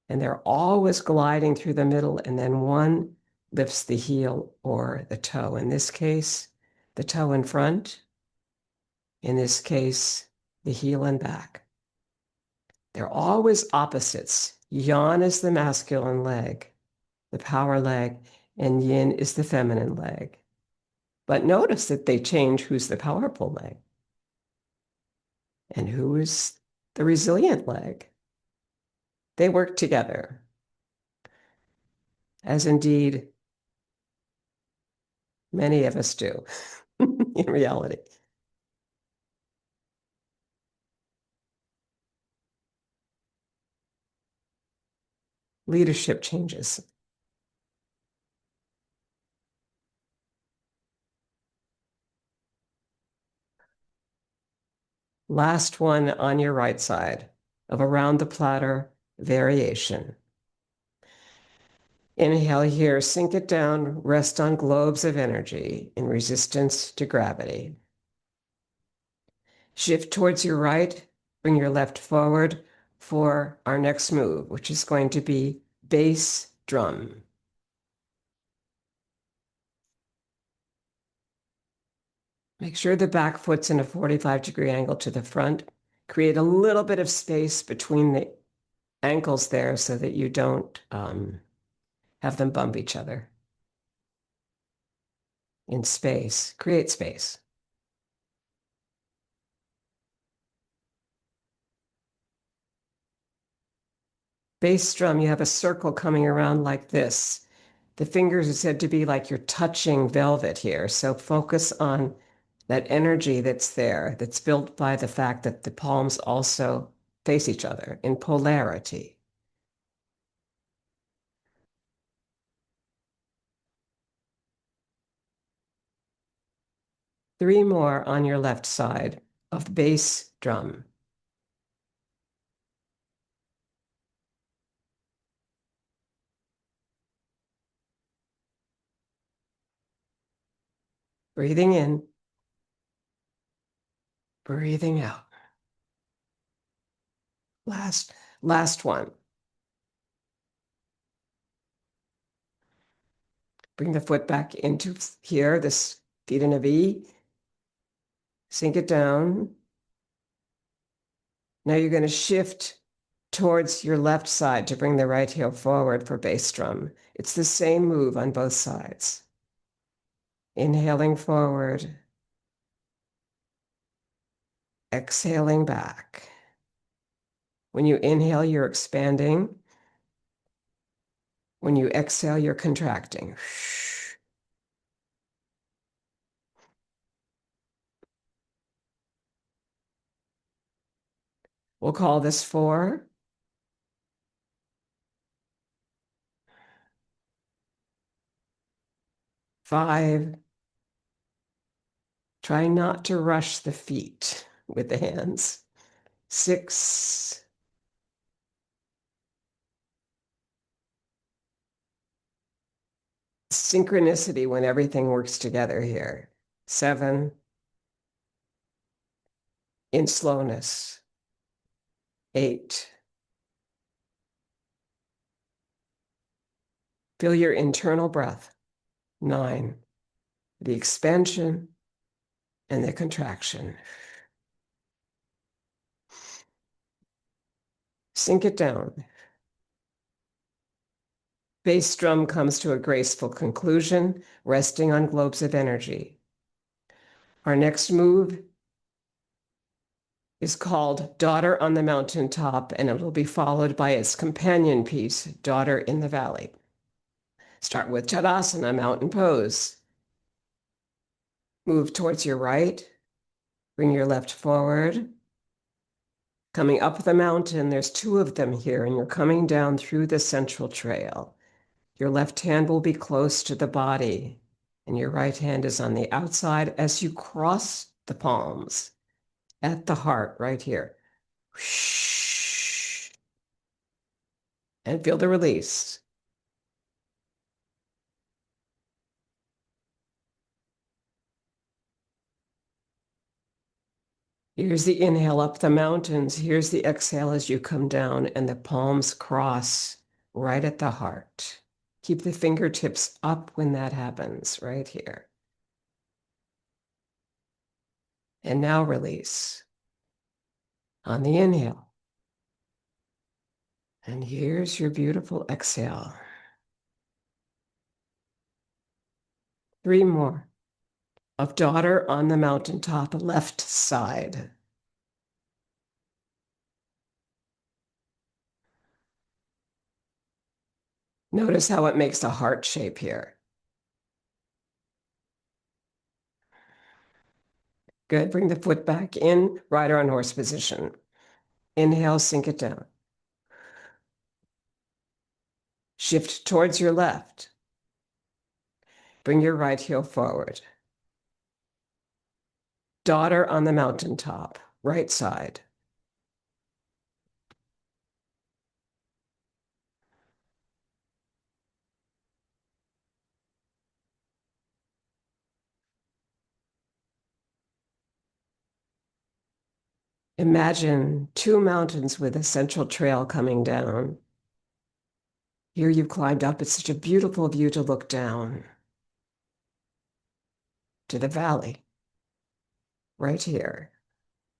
And they're always gliding through the middle, and then one lifts the heel or the toe. In this case, the toe in front. In this case, the heel and back. They're always opposites. Yang is the masculine leg, the power leg, and yin is the feminine leg. But notice that they change who's the powerful leg and who is the resilient leg. They work together, as indeed many of us do in reality. Leadership changes. Last one on your right side of around the platter variation. Inhale here, sink it down, rest on globes of energy in resistance to gravity. Shift towards your right, bring your left forward for our next move, which is going to be bass drum. Make sure the back foot's in a 45-degree angle to the front. Create a little bit of space between the ankles there so that you don't have them bump each other. In space, create space. Bass drum, you have a circle coming around like this. The fingers are said to be like you're touching velvet here. So focus on that energy that's there, that's built by the fact that the palms also face each other in polarity. Three more on your left side of the bass drum. Breathing in, breathing out. Last one. Bring the foot back into here, this feet in a V. Sink it down. Now you're going to shift towards your left side to bring the right heel forward for bass drum. It's the same move on both sides. Inhaling forward, exhaling back. When you inhale, you're expanding. When you exhale, you're contracting. We'll call this 4. 5. Try not to rush the feet with the hands. 6. Synchronicity when everything works together here. 7. In slowness. 8. Feel your internal breath. 9. The expansion and the contraction. Sink it down. Bass drum comes to a graceful conclusion, resting on globes of energy. Our next move is called Daughter on the Mountaintop, and it will be followed by its companion piece, Daughter in the Valley. Start with Tadasana, mountain pose. Move towards your right. Bring your left forward. Coming up the mountain, there's 2 of them here, and you're coming down through the central trail. Your left hand will be close to the body, and your right hand is on the outside as you cross the palms at the heart right here. And feel the release. Here's the inhale up the mountains. Here's the exhale as you come down, and the palms cross right at the heart. Keep the fingertips up when that happens, right here. And now release. On the inhale. And here's your beautiful exhale. 3 more. Of Daughter on the Mountaintop, left side. Notice how it makes a heart shape here. Good. Bring the foot back in, rider on horse position. Inhale, sink it down. Shift towards your left. Bring your right heel forward. Daughter on the mountaintop, right side. Imagine 2 mountains with a central trail coming down. Here you've climbed up. It's such a beautiful view to look down to the valley right here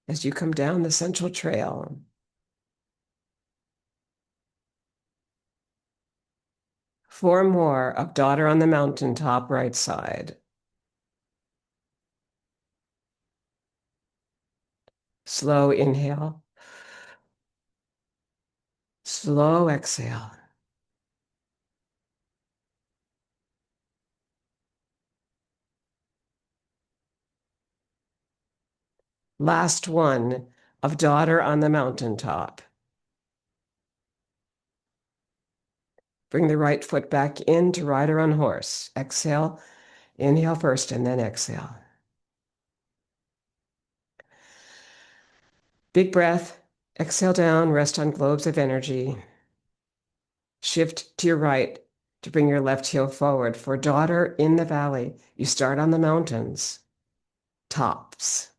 as you come down the central trail. Four more of Daughter on the Mountaintop, right side. Slow inhale. Slow exhale. Last one of Daughter on the Mountaintop. Bring the right foot back in to rider on horse. Exhale. Inhale first and then exhale. Big breath. Exhale down. Rest on globes of energy. Shift to your right to bring your left heel forward. For Daughter in the Valley, you start on the mountains, tops.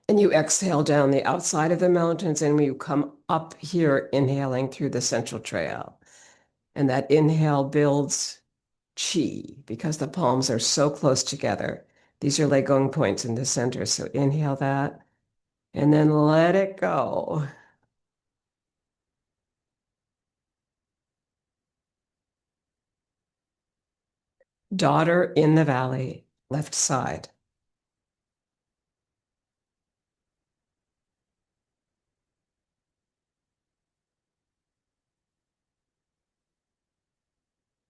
And you exhale down the outside of the mountains, and you come up here, inhaling through the central trail. And that inhale builds Qi because the palms are so close together. These are Legong points in the center. So inhale that and then let it go. Daughter in the Valley, left side.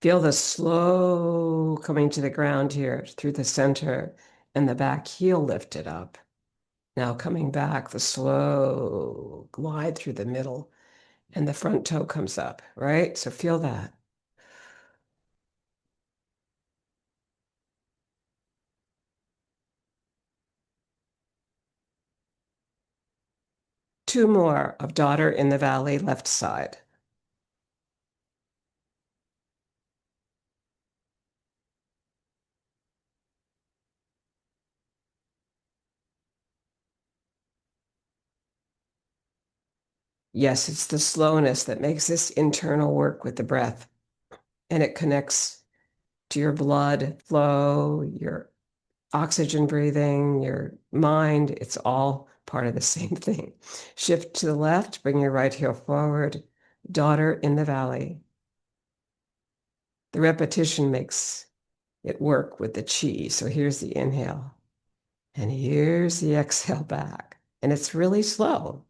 Feel the slow coming to the ground here through the center and the back heel lifted up. Now coming back, the slow glide through the middle and the front toe comes up, right? So feel that. Two more of daughter in the valley, left side. Yes, it's the slowness that makes this internal work with the breath, and it connects to your blood flow, your oxygen breathing, your mind. It's all part of the same thing. Shift to the left, bring your right heel forward. Daughter in the valley. The repetition makes it work with the chi. So here's the inhale, and here's the exhale back. And it's really slow.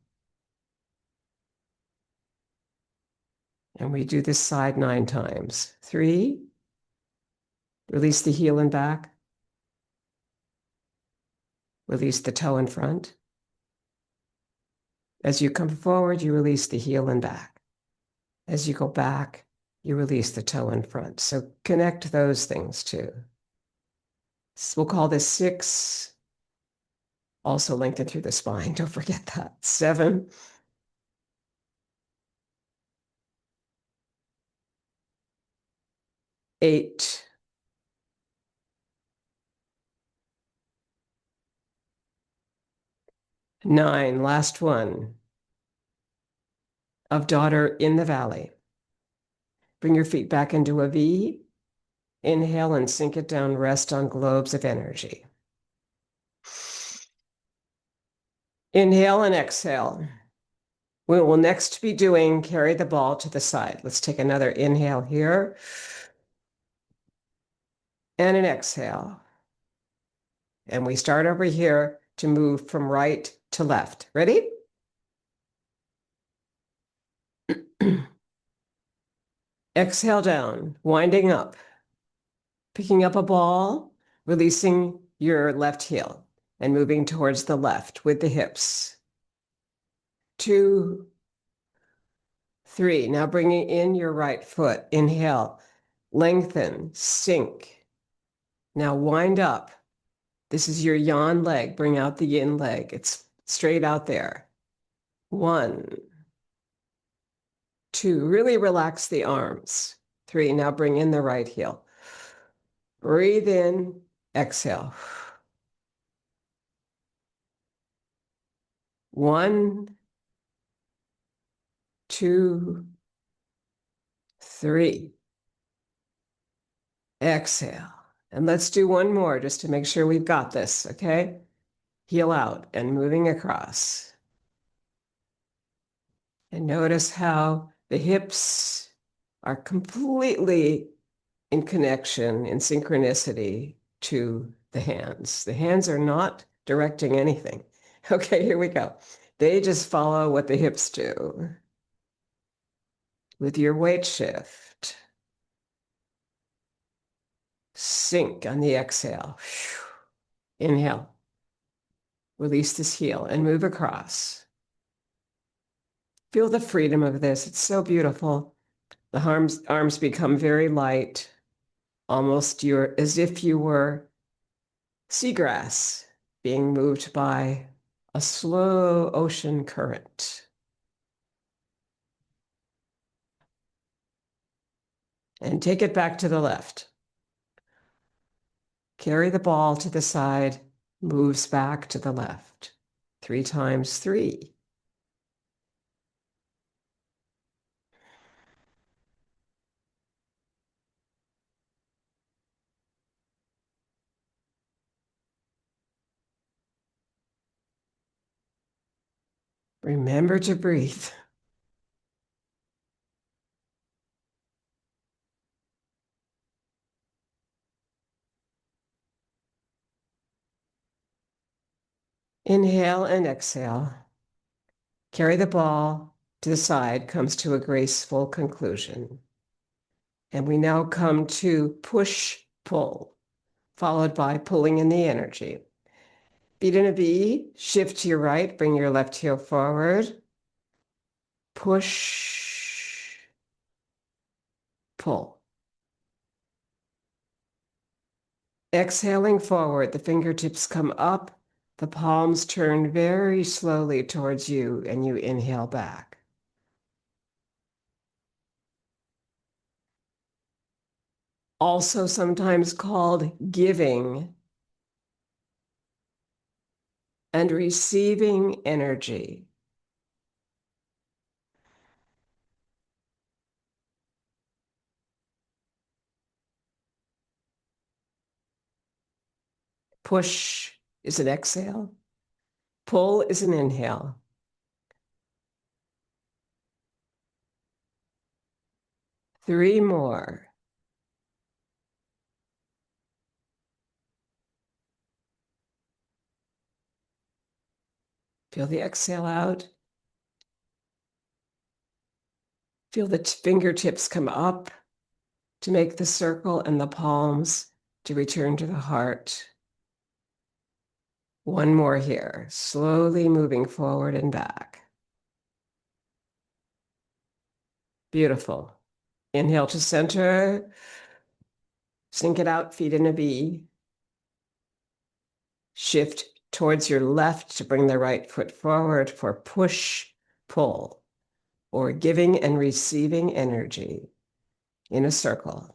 And we do this side 9 times. 3, release the heel and back. Release the toe in front. As you come forward, you release the heel and back. As you go back, you release the toe in front. So connect those things too. So we'll call this 6. Also lengthen through the spine. Don't forget that. 7. 8. 9. Last one. Of daughter in the valley. Bring your feet back into a V. Inhale and sink it down. Rest on globes of energy. Inhale and exhale. We will next be doing carry the ball to the side. Let's take another inhale here. And an exhale. And we start over here to move from right to left. Ready? Exhale down, winding up. Picking up a ball, releasing your left heel and moving towards the left with the hips. 2, 3. Now bringing in your right foot. Inhale, lengthen, sink. Now wind up. This is your yan leg. Bring out the yin leg. It's straight out there. 1, 2. Really relax the arms. 3. Now bring in the right heel. Breathe in, exhale. 1, 2, 3. Exhale. And let's do one more just to make sure we've got this, okay? Heel out and moving across. And notice how the hips are completely in connection, in synchronicity to the hands. The hands are not directing anything. Okay, here we go. They just follow what the hips do. With your weight shift, sink on the exhale. Inhale. Release this heel and move across. Feel the freedom of this. It's so beautiful. The arms become very light, almost as if you were seagrass being moved by a slow ocean current. And take it back to the left. Carry the ball to the side, moves back to the left. 3 times 3. Remember to breathe. Inhale and exhale. Carry the ball to the side, comes to a graceful conclusion. And we now come to push, pull, followed by pulling in the energy. Feet in a V, shift to your right, bring your left heel forward. Push, pull. Exhaling forward, the fingertips come up, the palms turn very slowly towards you, and you inhale back. Also sometimes called giving and receiving energy. Push is an exhale. Pull is an inhale. Three more. Feel the exhale out. Feel the fingertips come up to make the circle and the palms to return to the heart. One more here, slowly moving forward and back. Beautiful. Inhale to center. Sink it out, feet in a V. Shift towards your left to bring the right foot forward for push, pull, or giving and receiving energy in a circle.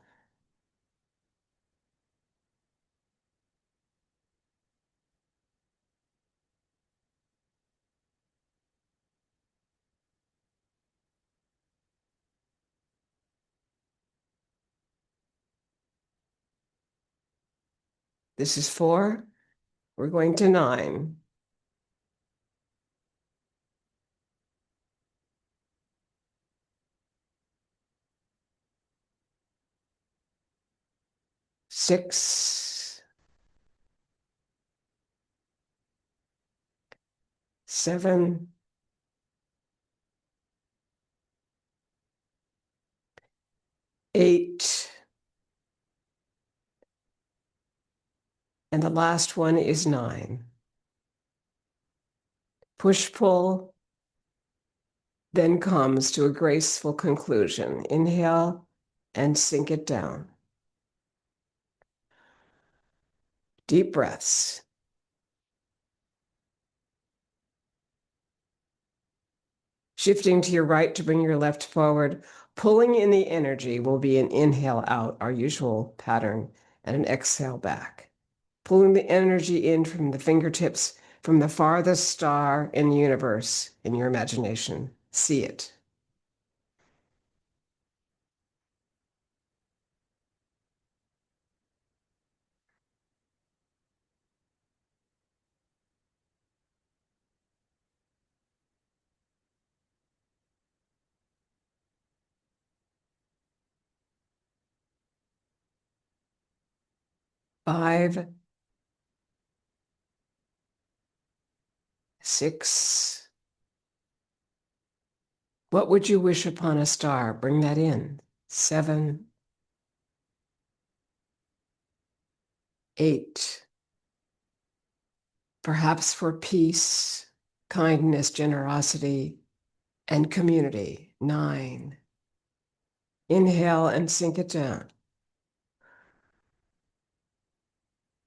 This is 4. We're going to 9. 6, 7, 8, and the last one is 9. Push, pull, then comes to a graceful conclusion. Inhale and sink it down. Deep breaths. Shifting to your right to bring your left forward. Pulling in the energy will be an inhale out, our usual pattern, and an exhale back. Pulling the energy in from the fingertips, from the farthest star in the universe, in your imagination. See it. Five, 6. What would you wish upon a star? Bring that in. 7, 8. Perhaps for peace, kindness, generosity, and community. 9. Inhale and sink it down.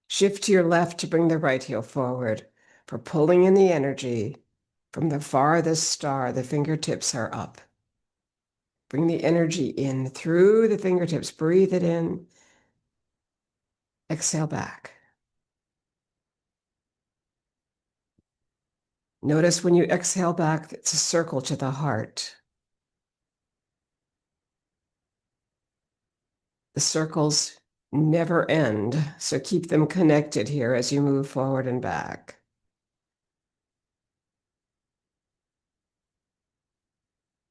Shift to your left to bring the right heel forward. For pulling in the energy from the farthest star, the fingertips are up. Bring the energy in through the fingertips. Breathe it in. Exhale back. Notice when you exhale back, it's a circle to the heart. The circles never end, so keep them connected here as you move forward and back.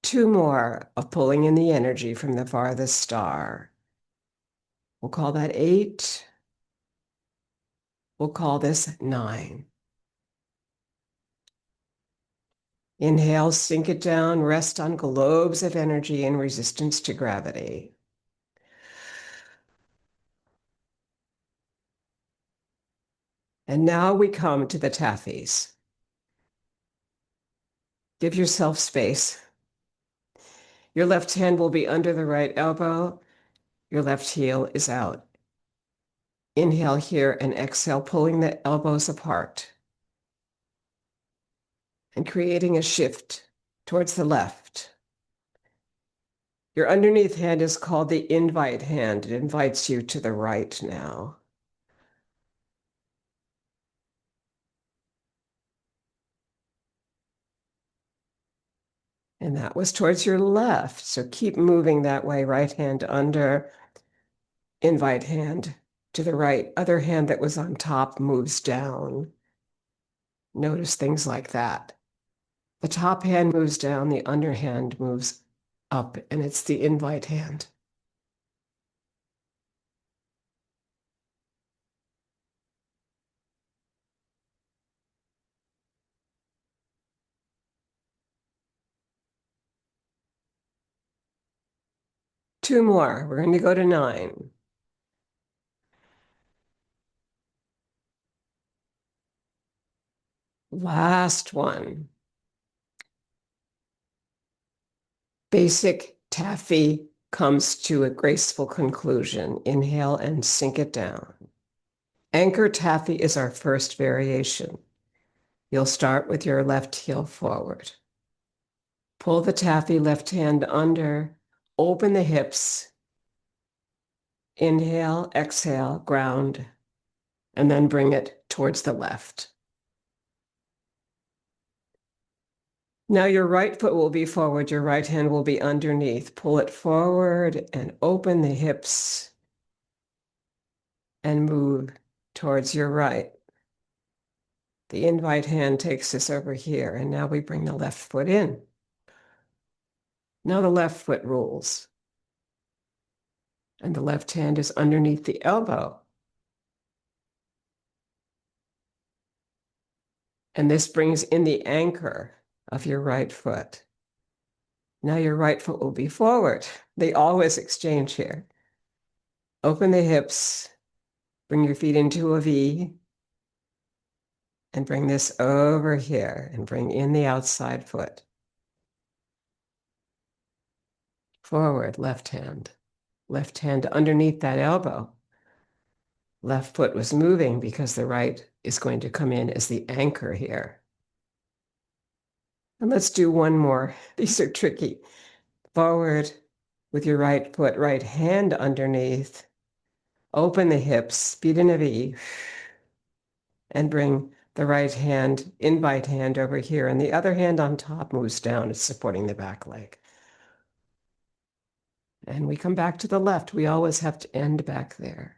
Two more of pulling in the energy from the farthest star. We'll call that 8. We'll call this 9. Inhale, sink it down, rest on globes of energy in resistance to gravity. And now we come to the taffies. Give yourself space. Your left hand will be under the right elbow. Your left heel is out. Inhale here and exhale, pulling the elbows apart and creating a shift towards the left. Your underneath hand is called the invite hand. It invites you to the right now. And that was towards your left. So keep moving that way. Right hand under, invite hand to the right. Other hand that was on top moves down. Notice things like that. The top hand moves down, the underhand moves up, and it's the invite hand. Two more. We're going to go to 9. Last one. Basic taffy comes to a graceful conclusion. Inhale and sink it down. Anchor taffy is our first variation. You'll start with your left heel forward. Pull the taffy left hand under, open the hips. Inhale, exhale, ground, and then bring it towards the left. Now your right foot will be forward, your right hand will be underneath. Pull it forward and open the hips and move towards your right. The invite hand takes us over here, and now we bring the left foot in. Now the left foot rules, and the left hand is underneath the elbow. And this brings in the anchor of your right foot. Now your right foot will be forward. They always exchange here. Open the hips, bring your feet into a V, and bring this over here and bring in the outside foot. Forward, left hand underneath that elbow. Left foot was moving because the right is going to come in as the anchor here. And let's do one more. These are tricky. Forward with your right foot, right hand underneath. Open the hips, feet in a V, and bring the right hand, invite hand over here. And the other hand on top moves down. It's supporting the back leg. And we come back to the left. We always have to end back there.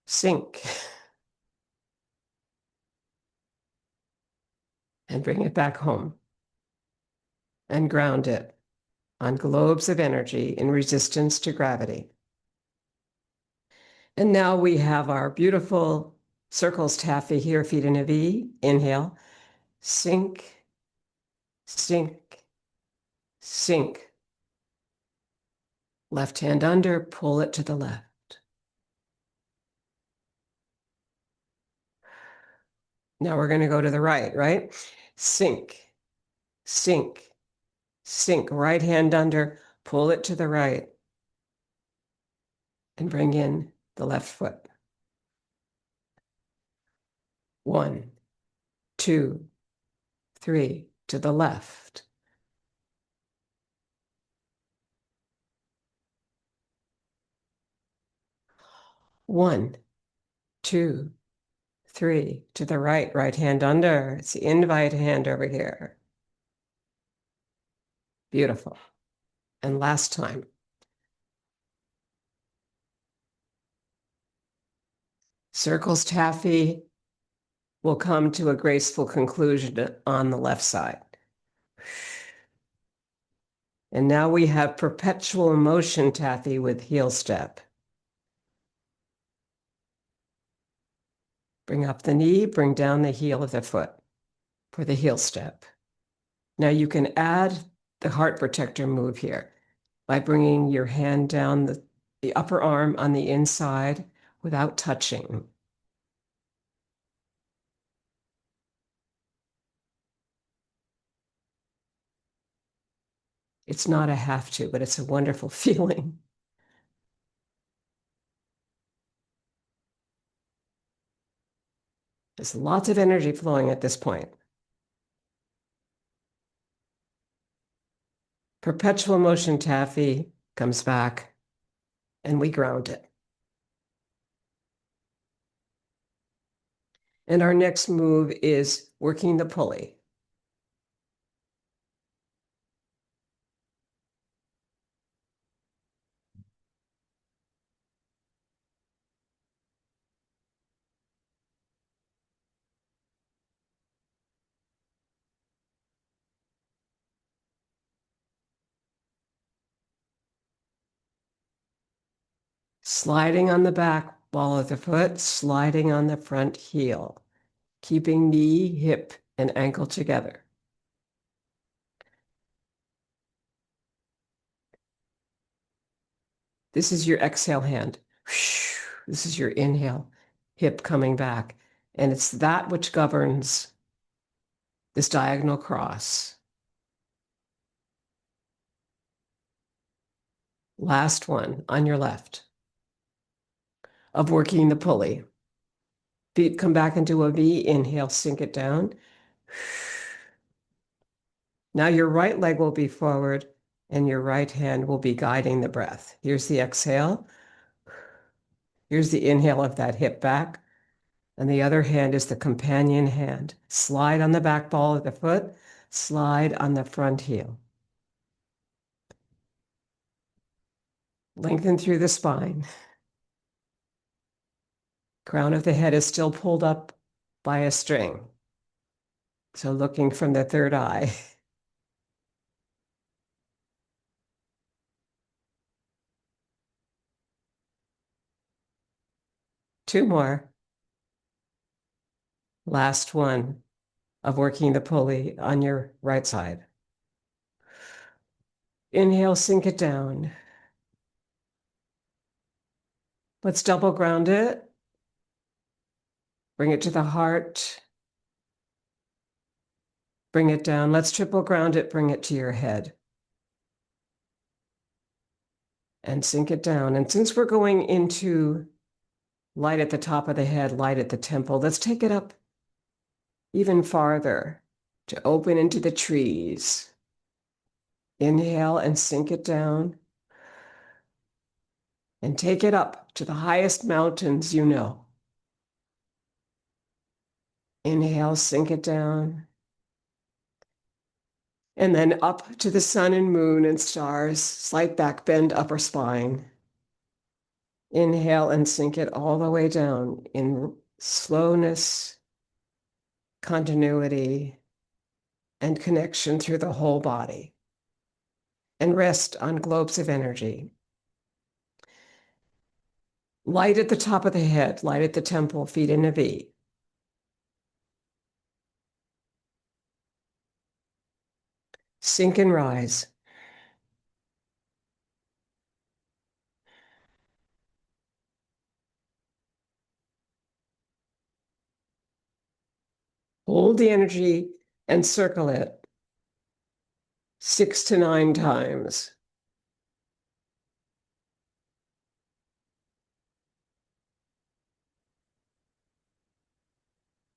Sink. And bring it back home. And ground it on globes of energy in resistance to gravity. And now we have our beautiful circles taffy here, feet in a V. Inhale, sink, sink, sink. Left hand under, pull it to the left. Now we're going to go to the right, right? Sink, sink, sink. Right hand under, pull it to the right. And bring in the left foot. 1, 2, 3, to the left. 1, 2, 3, to the right. Right hand under. It's the invite hand over here. Beautiful. And last time. Circles taffy will come to a graceful conclusion on the left side. And now we have perpetual motion taffy with heel step. Bring up the knee, bring down the heel of the foot for the heel step. Now you can add the heart protector move here by bringing your hand down the upper arm on the inside without touching. It's not a have to, but it's a wonderful feeling. There's lots of energy flowing at this point. Perpetual motion taffy comes back and we ground it. And our next move is working the pulley. Sliding on the back ball of the foot, sliding on the front heel, keeping knee, hip, and ankle together. This is your exhale hand. This is your inhale, hip coming back. And it's that which governs this diagonal cross. Last one on your left of working the pulley. Feet come back into a V, inhale, sink it down. Now your right leg will be forward and your right hand will be guiding the breath. Here's the exhale. Here's the inhale of that hip back. And the other hand is the companion hand. Slide on the back ball of the foot, slide on the front heel. Lengthen through the spine. Crown of the head is still pulled up by a string. So looking from the third eye. Two more. Last one of working the pulley on your right side. Inhale, sink it down. Let's double ground it. Bring it to the heart. Bring it down. Let's triple ground it. Bring it to your head. And sink it down. And since we're going into light at the top of the head, light at the temple, let's take it up even farther to open into the trees. Inhale and sink it down. And take it up to the highest mountains you know. Inhale, sink it down. And then up to the sun and moon and stars, slight back bend, upper spine. Inhale and sink it all the way down in slowness, continuity, and connection through the whole body. And rest on globes of energy. Light at the top of the head, light at the temple, feet in a V. Sink and rise. Hold the energy and circle it 6 to 9 times.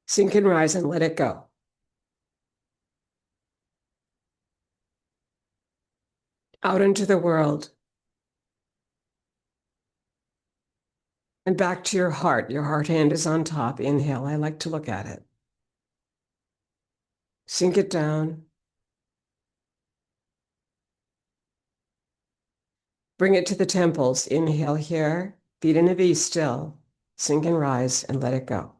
Sink and rise and let it go. Out into the world. And back to your heart. Your heart hand is on top. Inhale. I like to look at it. Sink it down. Bring it to the temples. Inhale here. Feet in a V still. Sink and rise and let it go.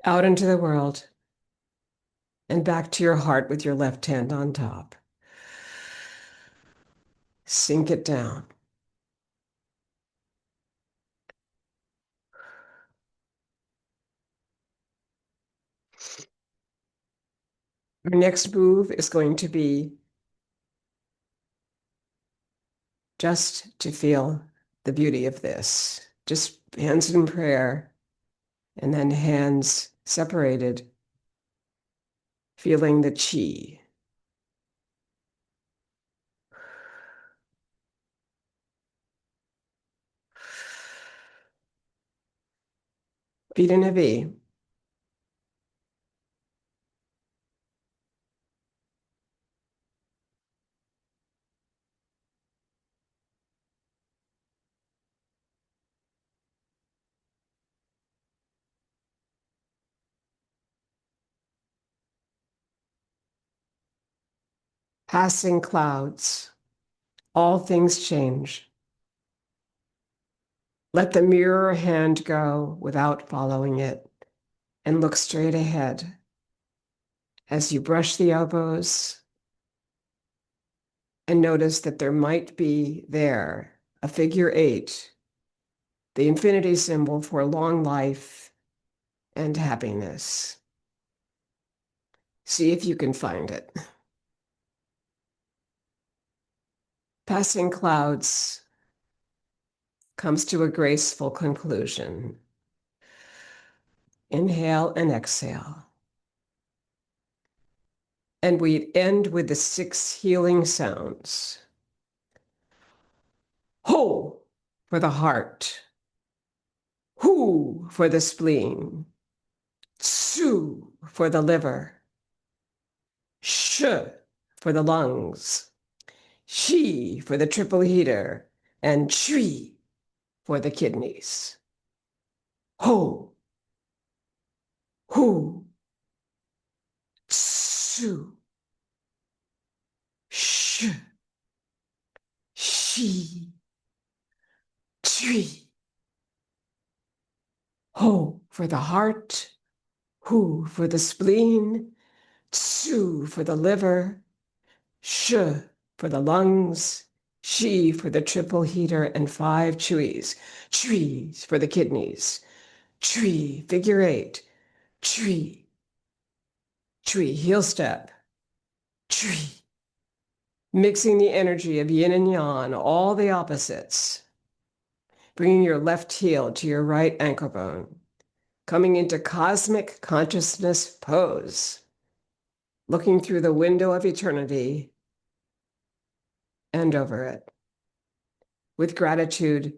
Out into the world. And back to your heart with your left hand on top. Sink it down. Our next move is going to be just to feel the beauty of this. Just hands in prayer and then hands separated, feeling the chi. Feet in a V. Passing clouds. All things change. Let the mirror hand go without following it and look straight ahead as you brush the elbows and notice that there might be there a figure 8, the infinity symbol for long life and happiness. See if you can find it. Passing clouds comes to a graceful conclusion. Inhale and exhale. And we end with the 6 healing sounds. Ho for the heart. Hu for the spleen. Tsu for the liver. Sh for the lungs. Shi for the triple heater. And Chui for the kidneys. Ho, hu, tsu, sh, shi, Chui. Ho for the heart, hu for the spleen, tsu for the liver, sh for the lungs, shi for the triple heater, and 5 chuis. Chuis for the kidneys. Chui, figure 8. Chui, chui, heel step. Chui. Mixing the energy of yin and yang, all the opposites. Bringing your left heel to your right ankle bone. Coming into cosmic consciousness pose. Looking through the window of eternity and over it. With gratitude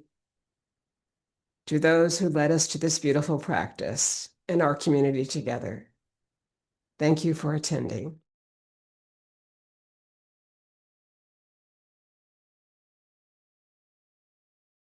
to those who led us to this beautiful practice and our community together. Thank you for attending.